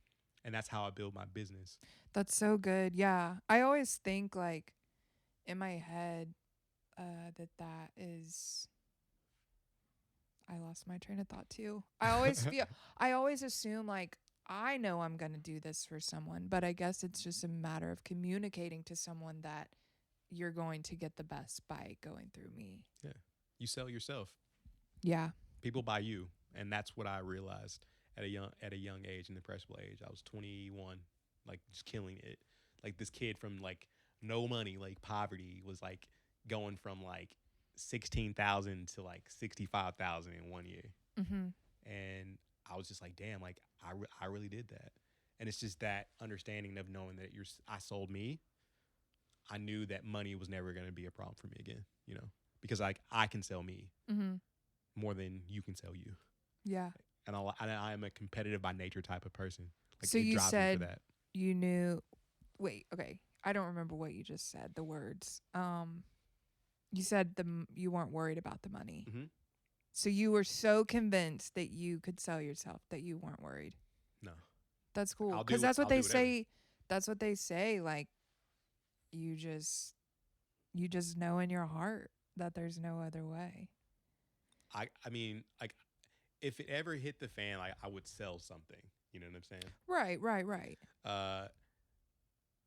And that's how I build my business. That's so good. Yeah. I always think like in my head that is I lost my train of thought too. I always assume like I know I'm going to do this for someone, but I guess it's just a matter of communicating to someone that you're going to get the best by going through me. Yeah. You sell yourself. Yeah. People buy you, and that's what I realized at a young age, an impressionable age. I was 21, like just killing it. Like this kid from like no money, like poverty, was like going from like 16,000 to like 65,000 in 1 year, Mhm. and I was just like, damn, like I really did that. And it's just that understanding of knowing that I sold me. I knew that money was never going to be a problem for me again, you know, because like I can sell me Mhm. more than you can sell you. Yeah. And I am a competitive by nature type of person. Like So it you drives me for said that. you knew wait, okay. I don't remember what you just said, the words. You said you weren't worried about the money. Mm-hmm. So you were so convinced that you could sell yourself that you weren't worried. No, That's like cool cuz I'll do whatever. that's what they say like you just you just know in your heart that there's no other way. I mean, like if it ever hit the fan, like I would sell something. You know what I'm saying? Right, right, right. Uh,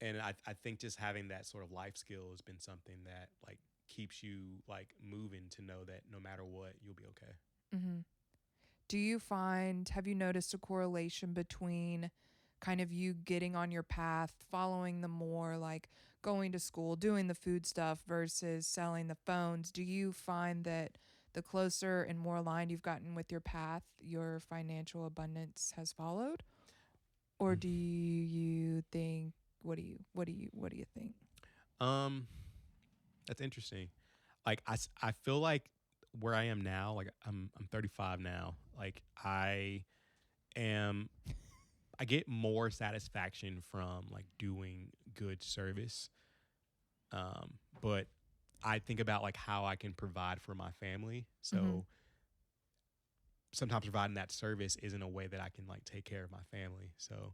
and I think just having that sort of life skill has been something that like keeps you like moving to know that no matter what, you'll be okay. Mhm. Have you noticed a correlation between kind of you getting on your path, following the more like going to school, doing the food stuff versus selling the phones? Do you find that the closer and more aligned you've gotten with your path, your financial abundance has followed? Or do you think what do you think? Um, that's interesting. Like I feel like where I am now, like I'm 35 now. Like am I get more satisfaction from like doing good service. But I think about like how I can provide for my family. Mhm. So sometimes providing that service isn't a way that I can like take care of my family. So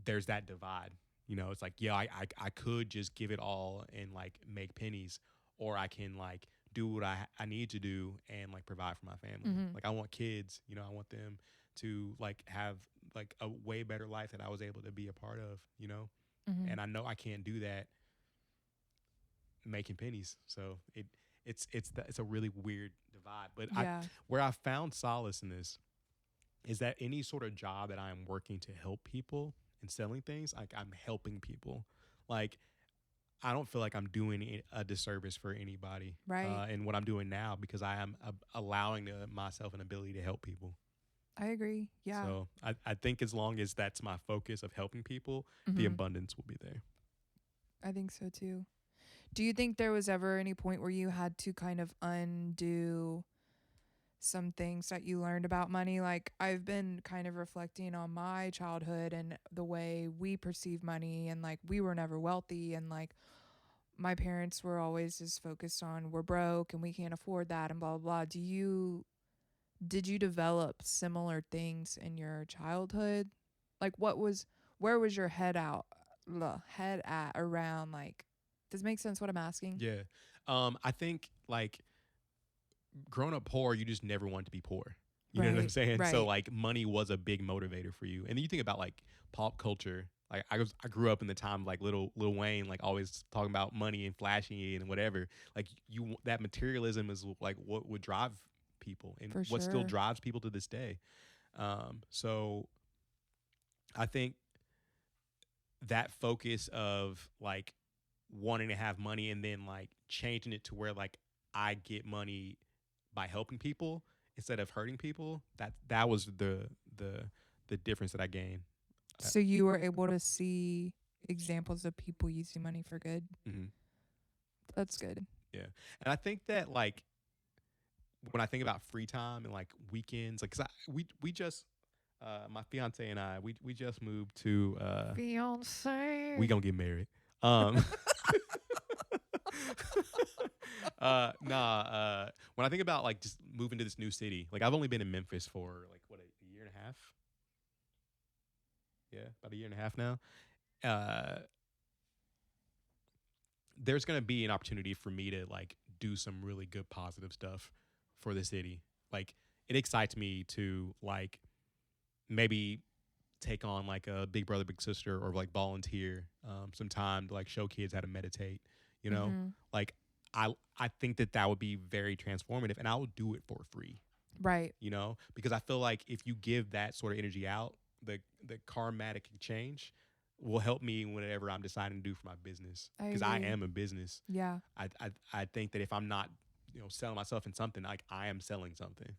there's that divide. You know, it's like, yeah, I could just give it all and like make pennies, or I can like do what I need to do and like provide for my family. Mhm. Like I want kids, you know, I want them to like have like a way better life that I was able to be a part of, you know? Mhm. And I know I can't do that making pennies. So it's a really weird provide. But I Yeah. where I found solace in this is that any sort of job that I am working to help people and selling things, like I'm helping people. Like I don't feel like I'm doing a disservice for anybody Right. in what I'm doing now because I am allowing myself an ability to help people. I agree. Yeah. So I think as long as that's my focus of helping people, the Hmm. abundance will be there. I think so too. Do you think there was ever any point where you had to kind of undo some things that you learned about money? Like, I've been kind of reflecting on my childhood and the way we perceive money, and like, we were never wealthy, and like, my parents were always just focused on we're broke and we can't afford that and blah blah blah. Did you develop similar things in your childhood? Like, where was your head at around, like, does it make sense what I'm asking? Yeah. I think like growing up poor, you just never want to be poor. You know what I'm Right, saying? So right. like money was a big motivator for you. And then you think about like pop culture. Like I grew up in the time of, like Lil Wayne, like always talking about money and flashing it and whatever. Like that materialism is like what would drive people and For what still sure. drives people to this day. So I think that focus of like wanting to have money and then like changing it to where like I get money by helping people instead of hurting people. That was the difference that I gained. So you were able to see examples of people using money for good. Mm-hmm. That's good. Yeah, and I think that like when I think about free time and like weekends, like we just my fiance and I we just moved to we Fiance. gonna get married. Um, when I think about like just moving to this new city, like I've only been in Memphis for like what a year and a half. Yeah, about a year and a half now. Uh, there's gonna be an opportunity for me to like do some really good positive stuff for the city. Like it excites me to like maybe take on like a big brother big sister or like volunteer some time to like show kids how to meditate, you know, Mhm. like I think that that would be very transformative and I will do it for free, Right. you know, because I feel like if you give that sort of energy out, the karmatic change will help me whenever I'm deciding to do for my business I because I agree. am a business. Yeah. I think that if I'm not, you know, selling myself in something, like I am selling something,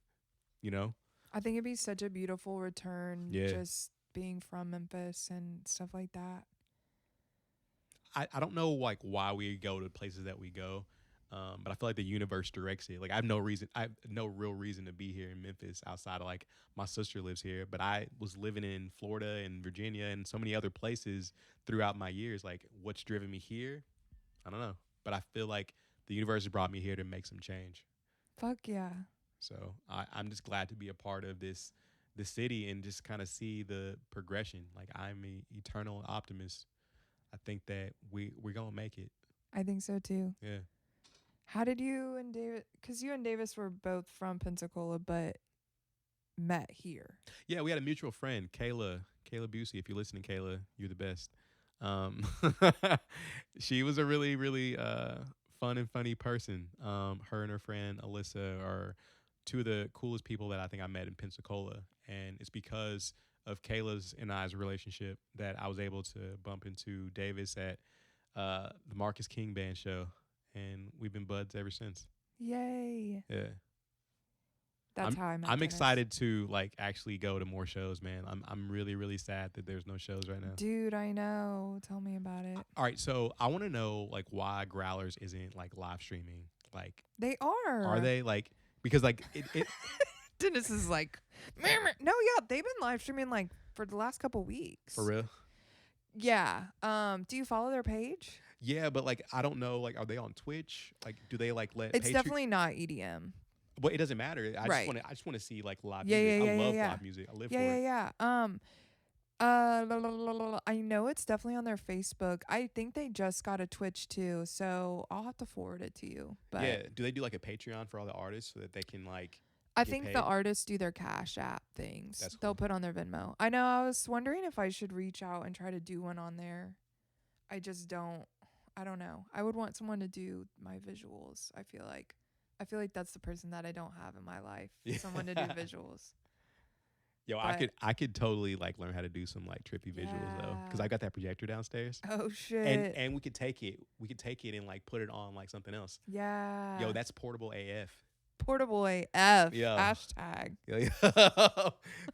you know. I think it'd be such a beautiful return Yeah. just being from Memphis and stuff like that. I don't know like why we go to places that we go, but I feel like the universe directs it. Like I have no real reason to be here in Memphis outside of like my sister lives here, but I was living in Florida and Virginia and so many other places throughout my years. Like what's driven me here, I don't know, but I feel like the universe has brought me here to make some change. Fuck yeah. So I'm just glad to be a part of this city and just kind of see the progression. Like I'm a eternal optimist. I think that we're gonna make it. I think so too. Yeah. How did you and David, because you and Davis were both from Pensacola, but met here? Yeah, we had a mutual friend, Kayla Busey. If you're listening, Kayla, you're the best. Um, she was a really, really fun and funny person. Her and her friend Alyssa are two of the coolest people that I think I met in Pensacola, and it's because of Kayla's and I's relationship that I was able to bump into Davis at the Marcus King Band show, and we've been buds ever since. Yay. Yeah. That's how I met I'm Dennis. excited to like actually go to more shows, man. I'm really really sad that there's no shows right now. Dude, I know. Tell me about it. All right, so I want to know like why Growlers isn't like live streaming. Like, They are are. they like because like it Dennis is like, "Meh, meh." No, yeah, they've been live streaming like for the last couple for weeks. real? Yeah. Do you follow their page? Yeah, but like I don't know. Like, are they on Twitch? Like, do they like let It's Patreon? definitely not EDM. But it doesn't matter. Right. I just want to see like live Yeah, music. yeah, I yeah, yeah, love yeah. live music. I live Yeah, for yeah, it. yeah. I know it's definitely on their Facebook. I think they just got a Twitch too, so I'll have to forward it to you. But Yeah. Do they do like a Patreon for all the artists so that they can like I get think the paid? artists do their Cash App things. That's They'll cool. put on their Venmo. I know. I was wondering if I should reach out and try to do one on there. I just don't. I don't know. I would want someone to do my visuals, I feel like. I feel like that's the person that I don't have in my life. Someone to do Yeah. visuals. Yo, I But could I could totally like learn how to do some like trippy visuals though, because yeah. I got that projector downstairs, Oh and shit. we could take it and like put it on like something else. Yo, Yeah. that's portable AF. Portable AF. Yo, Hashtag. yo,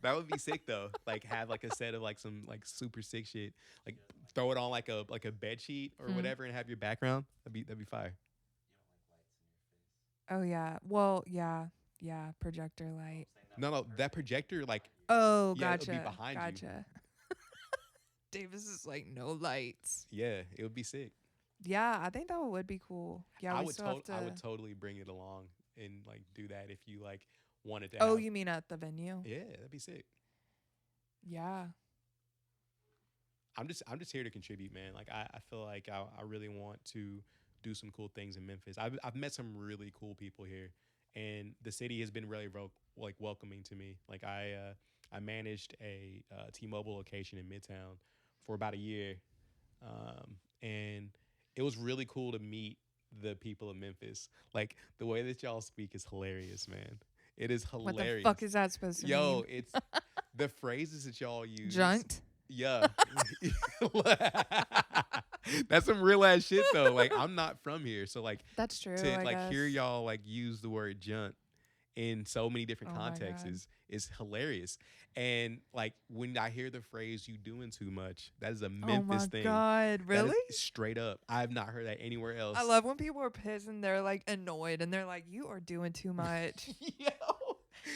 that would be sick though. Like have like a set of like some like super sick shit. Like throw it on like a bed sheet or Hmm. whatever, and have your background. That'd be fire. Oh yeah. Well, yeah. Yeah. Projector light. No, no, that projector like Oh, yeah, it'll be gotcha. behind you. Gotcha. Davis is like no lights. Yeah, it would be sick. Yeah, I think that would be cool. Yeah, we still have I would to. totally bring it along and like do that if you like wanted to Oh, have. you mean at the venue? Yeah, that'd be sick. Yeah. I'm just here to contribute, man. Like I feel like I really want to do some cool things in Memphis. I've met some really cool people here, and the city has been really like welcoming to me. Like I managed a T-Mobile location in Midtown for about a year, and it was really cool to meet the people of Memphis. Like the way that y'all speak is hilarious, man. It is What the hilarious. fuck is that supposed to Yo, mean? it's the phrases that y'all use. Junked? Yeah. That's some real ass shit though. Like I'm not from here, so like That's true, to I like guess. hear y'all like use the word junt in so many different Oh my contexts god. is hilarious. And like when I hear the phrase "you doing too much," that is a Oh Memphis my thing. god. That Really? is straight up. I have not heard that anywhere I else. love when people are pissed and they're like annoyed and they're like, "You are doing too much." Yo,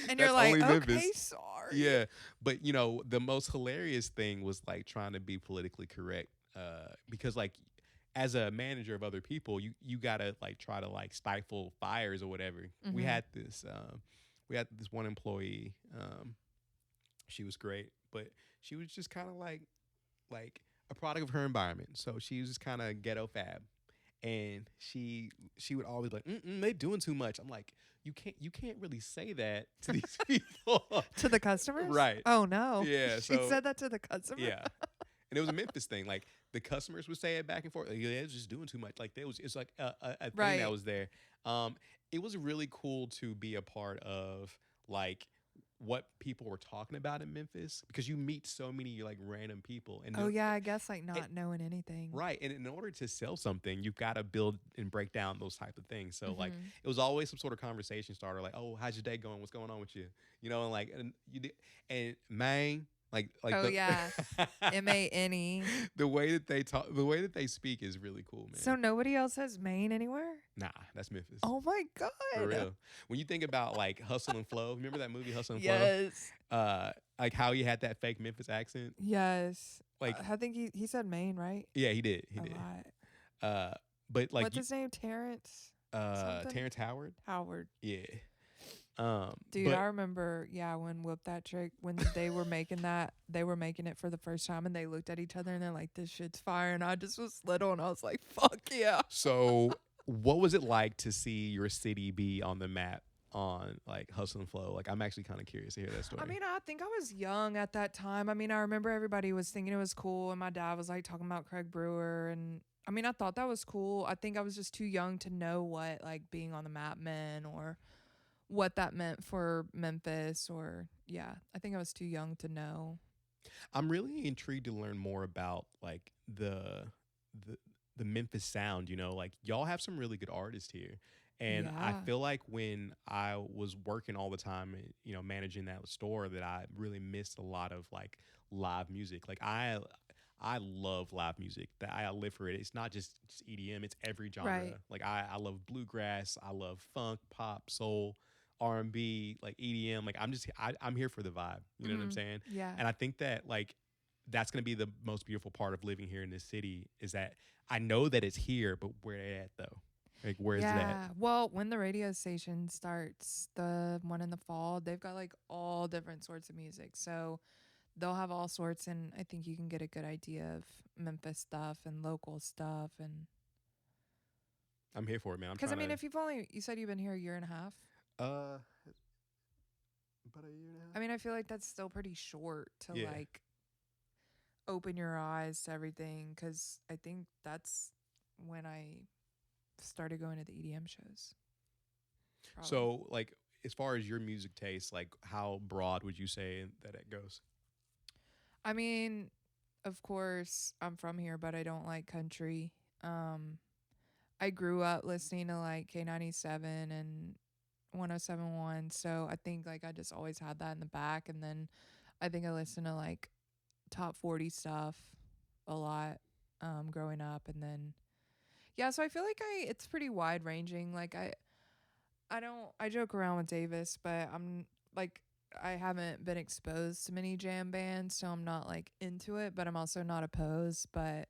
And you're that's like, only "Okay, Memphis. sorry." Yeah, but the most hilarious thing was like trying to be politically correct, because like as a manager of other people, you gotta like try to like stifle fires or whatever. We Mhm. had this one employee. She was great, but she was just kind of like a product of her environment. So she was just kind of ghetto fab, and she would always like, they doing too much. I'm like, you can't really say that to these people, To the customers? right? Oh no. Yeah. She So said that to the customer? yeah, and it was a Memphis thing. Like the customers would say it back and forth. Like, yeah, it's just doing too much. Like it's like a thing that Right. was there. Um, it was really cool to be a part of like what people were talking about in Memphis because you meet so many like random people and Oh yeah, I guess like it, not knowing anything. right. And in order to sell something, you've got to build and break down those type of things. So like Mhm. it was always some sort of conversation starter, like, "Oh, how's your day going? What's going on with you?" And like and you did, and man, like Oh the yeah. MANE. the way that they talk, the way that they speak is really cool, So man. nobody else has Maine anywhere? Nah, that's Memphis Oh my for god. real. When you think about like Hustle and Flow, remember that movie Hustle and Flow? Yes. Like how he had that fake Memphis accent. Yes. Like I think he said Maine, right? yeah, he A did. lot. Uh, but like What's his name? Terrence something? Terrence Howard, Howard. yeah. Dude, But I remember, yeah, when Whoop That Trick, when they were making that, they were making it for the first time and they looked at each other and they're like, this shit's fire. And I just was little and I was like, fuck yeah. so, what was it like to see your city be on the map on like Hustle and Flow? Like, I'm actually kind of curious to hear that I story. mean, I think I was young at that time. I mean, I remember everybody was thinking it was cool and my dad was like talking about Craig Brewer. And I mean, I thought that was cool. I think I was just too young to know what like being on the map meant or what that meant for Memphis or, yeah, I think I was too young to know. I'm really intrigued to learn more about like the the Memphis sound. Like y'all have some really good artists here, and I Yeah. feel like when I was working all the time, managing that store, that I really missed a lot of like live music. Like I love live music. That I live for it. It's not just EDM. It's every genre. Right. Like I love bluegrass. I love funk, pop, soul, R&B, like EDM. Like I'm here for the vibe. You know what I'm Mhm. saying? Yeah. And I think that like that's gonna be the most beautiful part of living here in this city is that I know that it's here, but where it at though? Like where is that? Yeah. Well, when the radio station starts, the one in the fall, they've got like all different sorts of music. So they'll have all sorts, and I think you can get a good idea of Memphis stuff and local stuff. And I'm here for it, man. I'm because I trying mean, to if you've only, you said you've been here a year and a half. uh about a year and a I half. mean, I feel like that's still pretty short to Yeah. like open your eyes to everything. Because I think that's when I started going to the EDM shows. probably. So, like, as far as your music taste, like, how broad would you say that it goes? I mean, of course, I'm from here, but I don't like country. Um, I grew up listening to like K97 and 1071, so I think like I just always had that in the back. And then I think I listened to like top 40 stuff a lot growing up. And then, yeah, so I feel like it's pretty wide ranging. Like, I don't, I joke around with Davis, but I'm like, I haven't been exposed to many jam bands, so I'm not like into it, but I'm also not opposed. But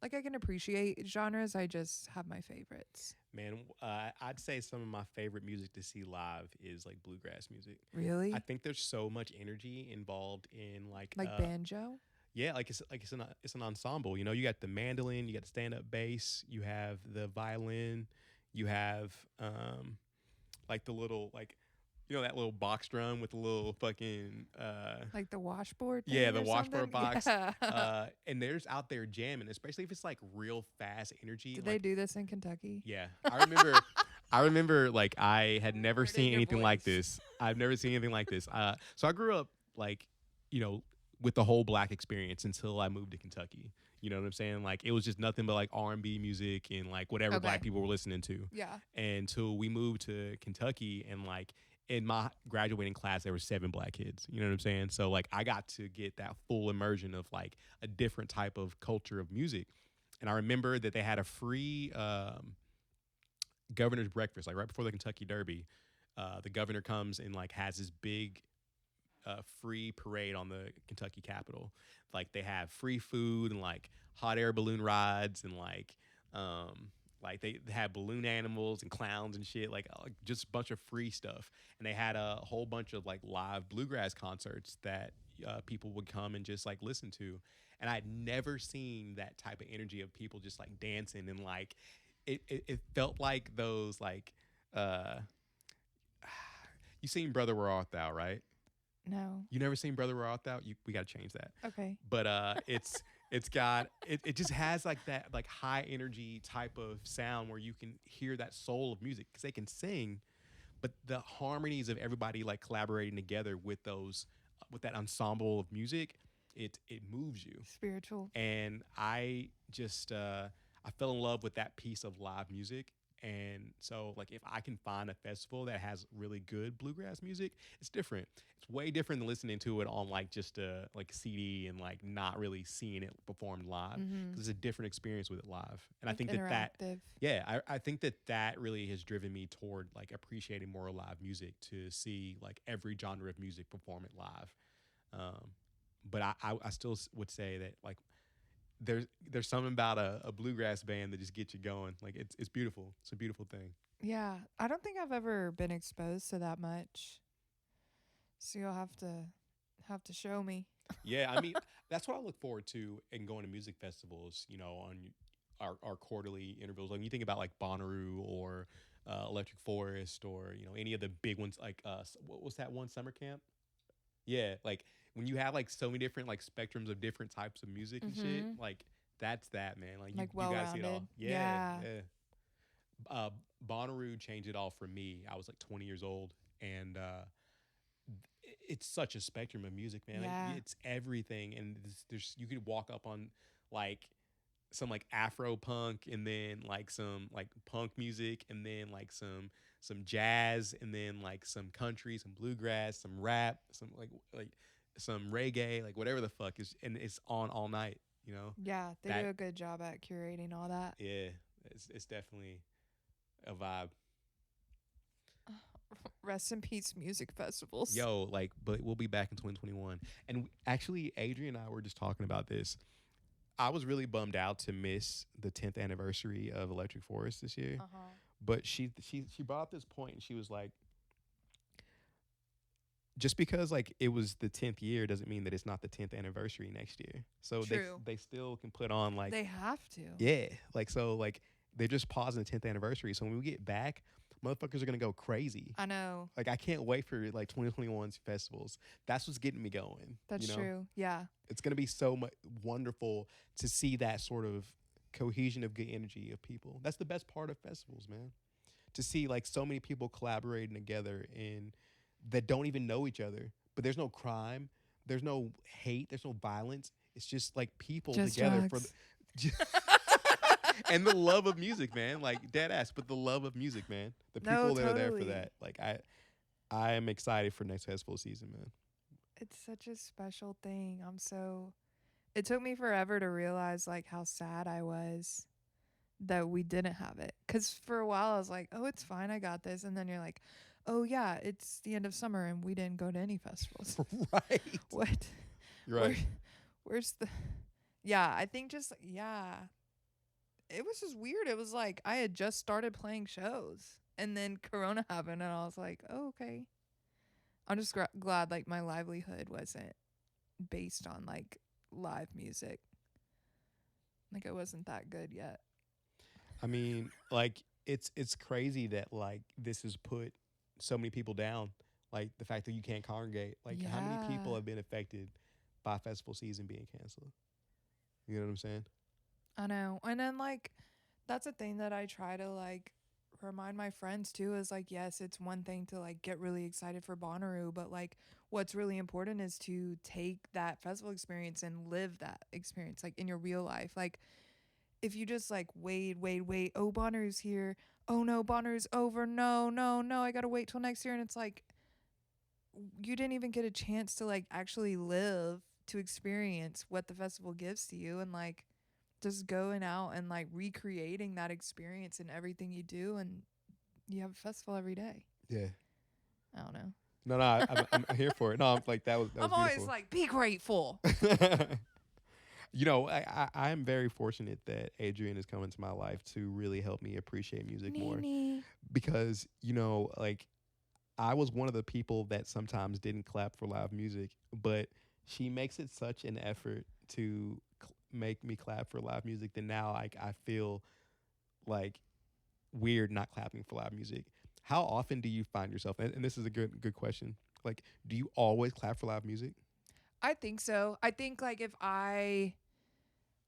like, I can appreciate genres. I just have my favorites. Man, I'd say some of my favorite music to see live is like bluegrass music. I Really? think there's so much energy involved in Like banjo? yeah, like it's an ensemble. You know, you got the mandolin, you got the stand up bass, you have the violin, you have like the little like you know that little box drum with the little fucking Like the washboard yeah, thing the or washboard something? box. Yeah. And there's out there jamming, especially if it's like real fast energy. Did they Like, do this in Kentucky? yeah, I remember like I had never Heard it in seen your anything like voice. this. I've never seen anything like this. So I grew up like, you know, with the whole black experience until I moved to Kentucky. You know what I'm saying? Like it was just nothing but like R&B music and like whatever black Okay. people were listening to. Yeah. Until we moved to Kentucky and like in my graduating class there were 7 black kids. You know what I'm saying? So like I got to get that full immersion of like a different type of culture of music. And I remember that they had a free governor's breakfast, like right before the Kentucky Derby. The governor comes and like has this big free parade on the Kentucky Capitol. Like they have free food and like hot air balloon rides and like they had balloon animals and clowns and shit, like just a bunch of free stuff. And they had a whole bunch of like live bluegrass concerts that people would come and just like listen to. And I'd never seen that type of energy of people just like dancing and like it felt like those like uh you seen Brother Where Art Thou, right? No. You never seen Brother Where Art Thou? We gotta change that. Okay. But it's got it just has like that like high energy type of sound where you can hear that soul of music because they can sing, but the harmonies of everybody like collaborating together with those with that ensemble of music, it moves you. Spiritual. And I just I fell in love with that piece of live music. And so, like, if I can find a festival that has really good bluegrass music, it's different. It's way different than listening to it on like just a like CD and like not really seeing it performed live Mm-hmm. because it's a different experience with it live. And I Like think that interactive. yeah, I think that really has driven me toward like appreciating more live music to see like every genre of music perform it live. Um, but I still would say that like there's something about a bluegrass band that just gets you going. Like it's beautiful. It's a beautiful thing. Yeah. I don't think I've ever been exposed to that much. So you'll have to show me. Yeah, I mean that's what I look forward to in going to music festivals. You know, on our quarterly intervals. Like when you think about like Bonnaroo or Electric Forest or you know any of the big ones like what was that one summer camp? Yeah, like when you have like so many different like spectrums of different types of music and shit, Mm-hmm. like that's that man. Like Like you well gotta see it rounded. all. Yeah, Yeah. yeah. Uh, Bonnaroo changed it all for me. I was like 20 years old, and it's such a spectrum of music, man. Like, Yeah. it's everything, and there's you could walk up on like some like Afro punk, and then like some like punk music, and then like some jazz, and then like some country, some bluegrass, some rap, some like some reggae, like whatever the fuck is, and it's on all night. You know Yeah. They do that a good job at curating all that. yeah, it's definitely a vibe. Rest in peace, music festivals. Yo, like, but we'll be back in 2021. And actually, Adrian and I were just talking about this. I was really bummed out to miss the 10th anniversary of Electric Forest this year. Uh huh. But she brought up this point, and she was like, just because like it was the 10th year doesn't mean that it's not the 10th anniversary next year. So True. they still can put on like They have to. yeah, like so like they're just pausing the 10th anniversary. So when we get back, motherfuckers are gonna go crazy. I know. Like I can't wait for like 2021's festivals. That's what's getting me going. That's You know, true. Yeah. it's gonna be so much wonderful to see that sort of cohesion of good energy of people. That's the best part of festivals, man. to see like so many people collaborating together and that don't even know each other. But there's no crime, there's no hate, there's no violence. It's just like people Just together for drugs. the and the love of music, man. Like dead ass, but the love of music, man. The No, people that are there for totally. that. Like I am excited for next festival season, man. It's such a special thing. It took me forever to realize like how sad I was that we didn't have it. Cuz for a while I was like, "Oh, it's fine. I got this." And then you're like, "Oh yeah, it's the end of summer and we didn't go to any festivals." Right. What? You're Where right. where's the Yeah, I think just yeah. It was just weird. It was like I had just started playing shows and then corona happened and I was like, "Oh, okay." I'm just glad like my livelihood wasn't based on like live music. Like it wasn't that good yet. I mean, like it's crazy that like this has put so many people down. Like the fact that you can't congregate. Like how many people Yeah, have been affected by festival season being canceled? You know what I'm saying? I know. And then like that's a thing that I try to like remind my friends too is like yes, it's one thing to like get really excited for Bonnaroo, but like what's really important is to take that festival experience and live that experience like in your real life. Like if you just like wait, oh Bonnaroo's here. Oh no, Bonnaroo's over. No, no, no, I got to wait till next year and it's like you didn't even get a chance to like actually live to experience what the festival gives to you and like just going out and like recreating that experience in everything you do and you have a festival every day. Yeah. I don't know. No, no, I'm here for it. No, I'm like that was I'm always beautiful. like be grateful. You know, I am very fortunate that Adrian is coming to my life to really help me appreciate music more Nene. because you know, like I was one of the people that sometimes didn't clap for live music, but she makes it such an effort to make me clap for live music that now like I feel like weird not clapping for live music. How often do you find yourself? And this is a good question. Like, do you always clap for live music? I think so. I think like if I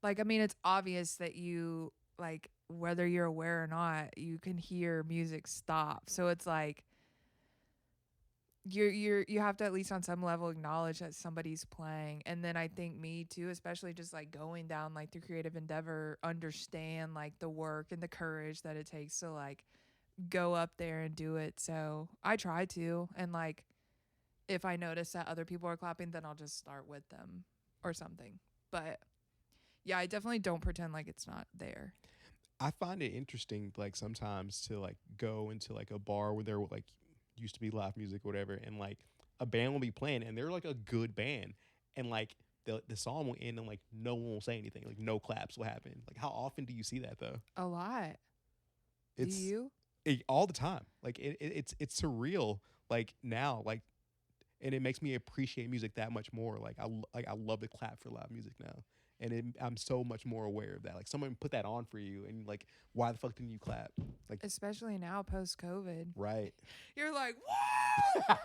like I mean it's obvious that you like whether you're aware or not, you can hear music stop. So it's like you have to at least on some level acknowledge that somebody's playing. And then I think me too, especially just like going down like the creative endeavor, understand like the work and the courage that it takes to like go up there and do it. So I try to, and like if I notice that other people are clapping, then I'll just start with them or something. But yeah, I definitely don't pretend like it's not there. I find it interesting, like sometimes to like go into like a bar where there like used to be live music or whatever, and like a band will be playing, and they're like a good band, and like the song will end, and like no one will say anything, like no claps will happen. Like how often do you see that though? A lot. Do It's you? all the time. Like it's surreal. Like now, like and it makes me appreciate music that much more. Like I love to clap for live music now, and I'm so much more aware of that. Like someone put that on for you, and like why the fuck didn't you clap? Like Especially now post COVID. right. You're like, woo!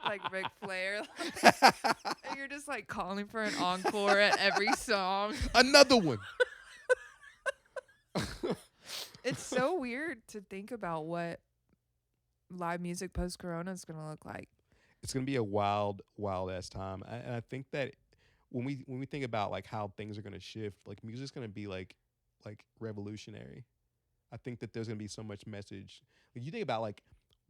Like Ric Flair. And you're just like calling for an encore at every song. Another one. It's so weird to think about what live music post corona is going to look like. It's gonna be a wild, wild ass time, and I think that when we think about like how things are gonna shift, like music's gonna be like revolutionary. I think that there's gonna be so much message. Like you think about like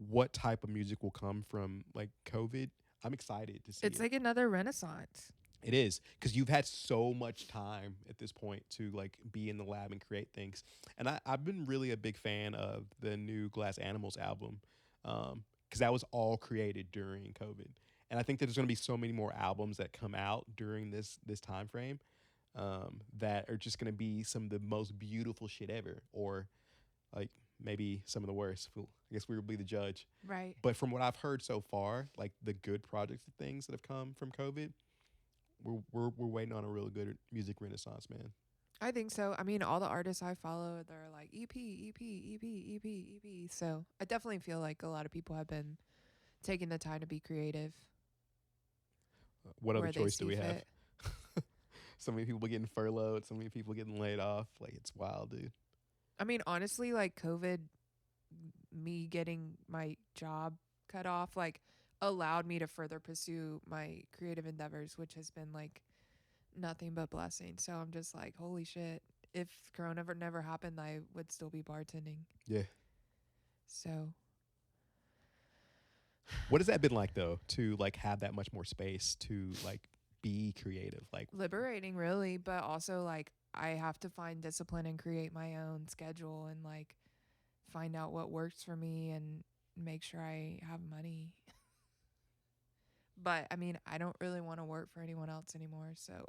what type of music will come from like COVID. I'm excited to see It's it. like another renaissance. It is because you've had so much time at this point to like be in the lab and create things. And I've been really a big fan of the new Glass Animals album because that was all created during COVID. And I think that there's going to be so many more albums that come out during this time frame that are just going to be some of the most beautiful shit ever, or like maybe some of the worst. I guess we will be the judge. Right. But from what I've heard so far, like the good projects and things that have come from COVID, we're waiting on a real good music renaissance, man. I think so. I mean, all the artists I follow, they're like EP, EP, EP, EP, EP. So I definitely feel like a lot of people have been taking the time to be creative What other where they choice do see we have? fit. So many people getting furloughed, so many people getting laid off. Like it's wild, dude. I mean, honestly, like COVID me getting my job cut off like allowed me to further pursue my creative endeavors, which has been like nothing but blessings. So I'm just like, holy shit. If Corona never happened, I would still be bartending. Yeah. So What has that been like though, to like have that much more space to like be creative? Like, liberating, really, but also like I have to find discipline and create my own schedule and like find out what works for me and make sure I have money. But I mean, I don't really want to work for anyone else anymore. So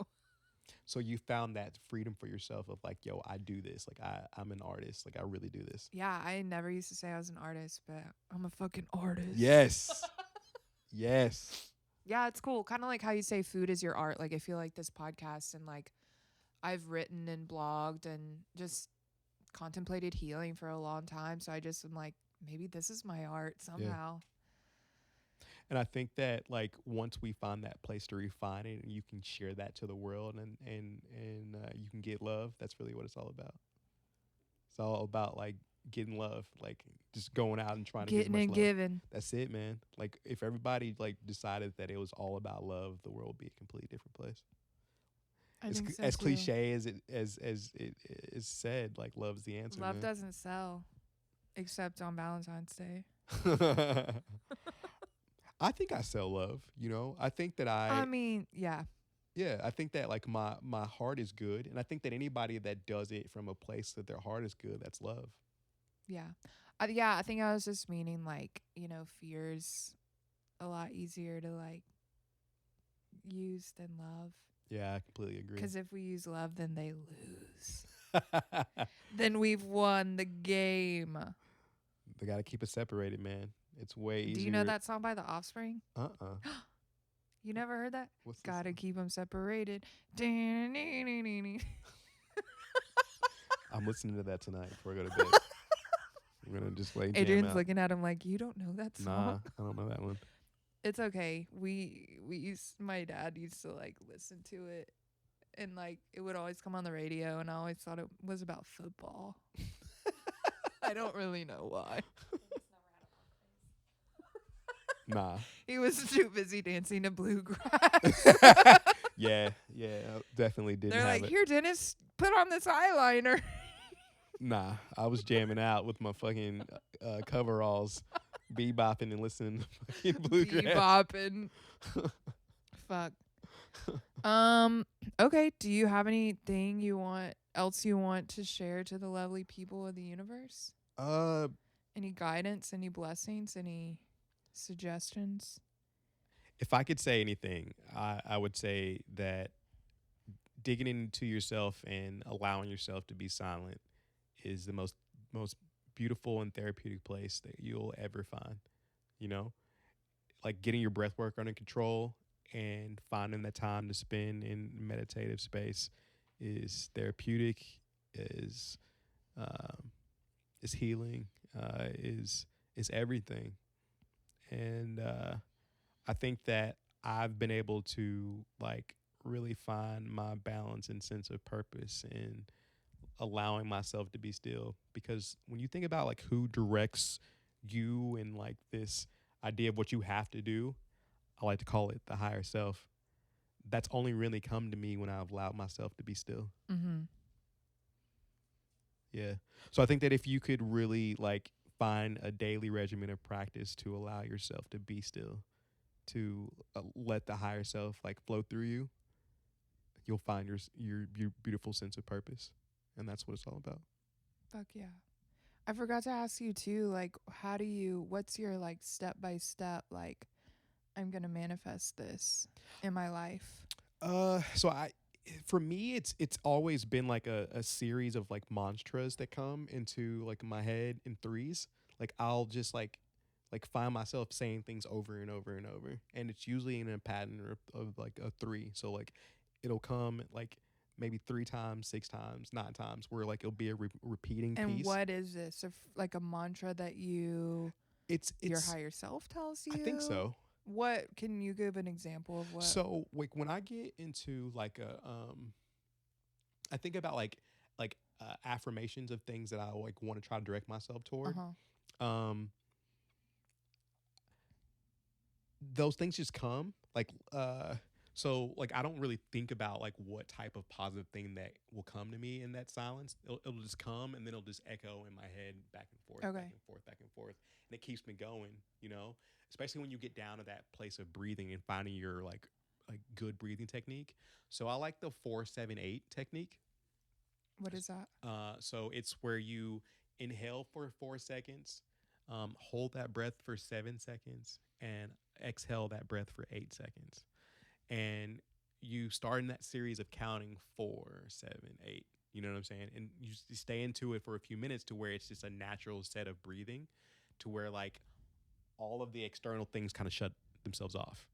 so you found that freedom for yourself of like, yo, I do this. Like I'm an artist. Like I really do this. yeah, I never used to say I was an artist, but I'm a fucking artist. Yes. Yes. Yeah, it's cool. Kind of like how you say food is your art. Like I feel like this podcast and like I've written and blogged and just contemplated healing for a long time. So I just am like, maybe this is my art Yeah. somehow. And I think that like once we find that place to refine it and you can share that to the world and you can get love, that's really what it's all about. It's all about like getting love, like just going out and trying to get as Getting much and love. giving. That's it, man. Like if everybody like decided that it was all about love, the world would be a completely different place. I think so As too. cliche as it is said, like love's the answer, Love doesn't sell except on Valentine's Day. man. I think I sell love, you know. I think that I mean, yeah. yeah, I think that like my heart is good, and I think that anybody that does it from a place that their heart is good, that's love. Yeah. Yeah, I think I was just meaning like, fear's a lot easier to like use than love. Yeah, I completely agree. Because if we use love, then they lose. Then we've won the game. They got to keep it separated, man. It's way Do you know easier. that song by The Offspring? Uh-uh. You never heard that? What's this? Gotta keep them separated. I'm listening to that tonight before I go to bed. I'm gonna just like jam Adrian's out. looking at him like, you don't know that song? Nah, I don't know that one. It's okay. My dad used to like listen to it, and like it would always come on the radio, and I always thought it was about football. I don't really know why. Nah. He was too busy dancing to bluegrass. Yeah, I definitely didn't They're have like, it. here, Dennis, put on this eyeliner. Nah, I was jamming out with my fucking coveralls, bebopping and listening to fucking bluegrass. Bebopping. Fuck. Okay. Do you have anything you want to share to the lovely people of the universe? Uh, Any guidance? Any blessings? Any suggestions? if I could say anything, I would say that digging into yourself and allowing yourself to be silent is the most beautiful and therapeutic place that you'll ever find. You know, like getting your breath work under control and finding the time to spend in meditative space is therapeutic, is um, is healing, is everything. And I think that I've been able to like really find my balance and sense of purpose in allowing myself to be still, because when you think about like who directs you and like this idea of what you have to do, I like to call it the higher self. That's only really come to me when I've allowed myself to be still. Mm-hmm. Yeah. So I think that if you could really like find a daily regimen of practice to allow yourself to be still, to let the higher self like flow through you, you'll find your beautiful sense of purpose, and that's what it's all about. Fuck yeah. I forgot to ask you too, like, what's your like step by step, like, I'm gonna manifest this in my life? So for me, it's always been like a series of like mantras that come into like my head in threes. Like I'll just like find myself saying things over and over and over, and it's usually in a pattern of like a three. So like it'll come like maybe three times, six times, nine times, where like it'll be a repeating And piece. what is this? Like a mantra that your It's higher self tells I think you? so. What can you give an example of what? So like when I get into like a I think about like affirmations of things that I like want to try to direct myself Uh toward. huh. Um, those things just come so like I don't really think about like what type of positive thing that will come to me in that silence. It'll just come and then it'll just echo in my head back and forth, back Okay. and forth, back and forth, and it keeps me going. You know, especially when you get down to that place of breathing and finding your like good breathing technique. So I like the 4-7-8 technique. What is that? So it's where you inhale for 4 seconds, hold that breath for 7 seconds, and exhale that breath for 8 seconds. And you start in that series of counting 4, 7, 8. You know what I'm saying? And you stay into it for a few minutes to where it's just a natural set of breathing, to where like all of the external things kind of shut themselves off.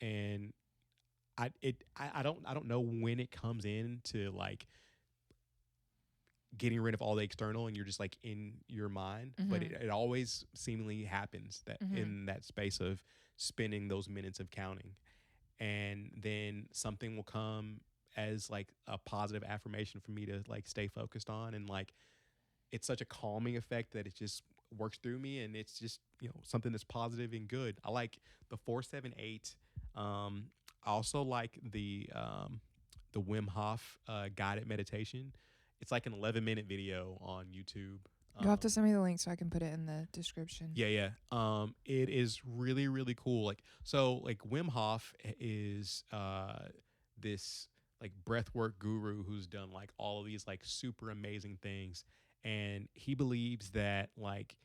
And I don't know when it comes in to like getting rid of all the external and you're just like in your mind, but Mm-hmm. it always seemingly happens that Mm-hmm. in that space of spending those minutes of counting, and then something will come as like a positive affirmation for me to like stay focused on, and like it's such a calming effect that it just works through me, and it's just something that's positive and good. I like the 4-7-8. I also like the Wim Hof guided meditation. It's like an 11-minute video on YouTube. You'll have to send me the link so I can put it in the description. Yeah. It is really, really cool. Like Wim Hof is this like breathwork guru who's done like all of these like super amazing things, and he believes that like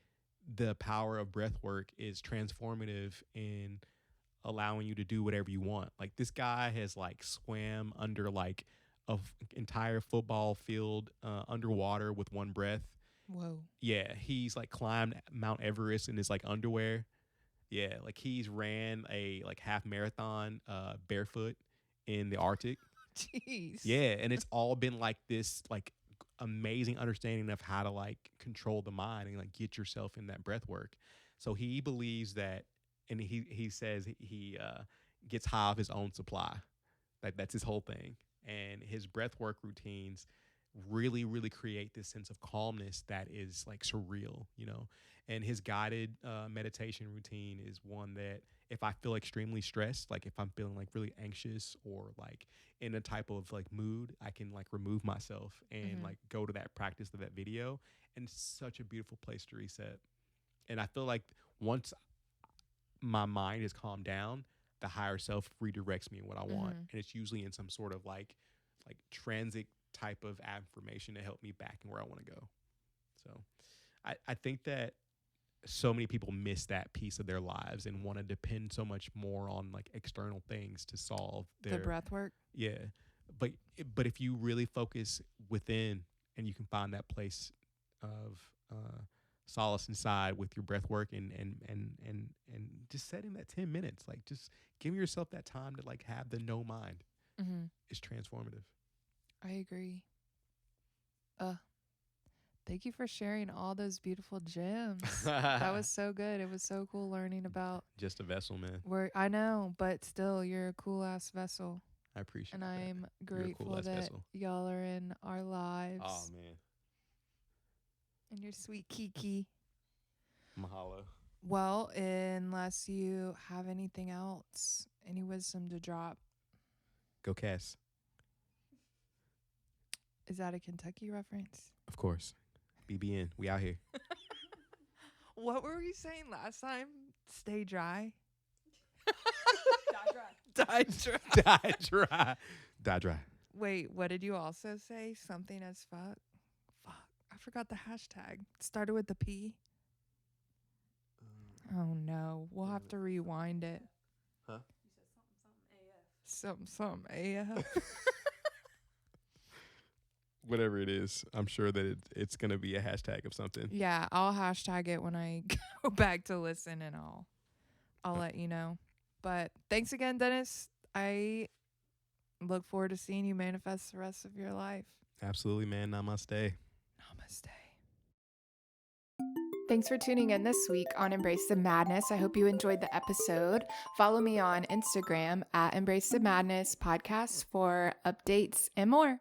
the power of breathwork is transformative in allowing you to do whatever you want. Like this guy has like swam under like entire football field underwater with one breath. Whoa. Yeah, he's like climbed Mount Everest in his like underwear. Yeah, like he's ran a like half marathon barefoot in the Arctic. Jeez. Yeah, and it's all been like this like amazing understanding of how to like control the mind and like get yourself in that breath work. So he believes that, and he says he gets high off his own supply. Like that's his whole thing. And his breath work routines really, really create this sense of calmness that is like surreal. And his guided meditation routine is one that if I feel extremely stressed, like if I'm feeling like really anxious or like in a type of like mood, I can like remove myself and Mm-hmm. like go to that practice of that video. And it's such a beautiful place to reset. And I feel like once my mind is calmed down, the higher self redirects me in what I want. Mm-hmm. And it's usually in some sort of like transit type of affirmation to help me back in where I want to go. So I think that so many people miss that piece of their lives and want to depend so much more on like external things to solve The their breath work. yeah. But if you really focus within and you can find that place of solace inside with your breath work and just setting that 10 minutes, like just giving yourself that time to like have the no mind Mm-hmm. is transformative. I agree. Uh, Thank you for sharing all those beautiful gems. That was so good. It was so cool learning about Just a vessel, man. where I know, but still, you're a cool ass vessel. I appreciate And that. I'm You're a cool grateful ass that vessel. y'all are in our lives. Oh man. And your sweet Kiki. Mahalo. Well, unless you have anything else, any wisdom to drop, Go Cass. is that a Kentucky reference? Of course. BBN. We out here. What were we saying last time? Stay dry. Die dry. Die dry. Die dry. Die dry. Wait, what did you also say? Something as fuck? Fuck. I forgot the hashtag. It started with the P. Oh no. We'll have to rewind it. Huh? You said something Something AF. Whatever it is, I'm sure that it's gonna be a hashtag of something. Yeah, I'll hashtag it when I go back to listen and I'll let you know. But thanks again, Dennis. I look forward to seeing you manifest the rest of your life. Absolutely, man. Namaste. Namaste. Thanks for tuning in this week on Embrace the Madness. I hope you enjoyed the episode. Follow me on Instagram at Embrace the Madness Podcast for updates and more.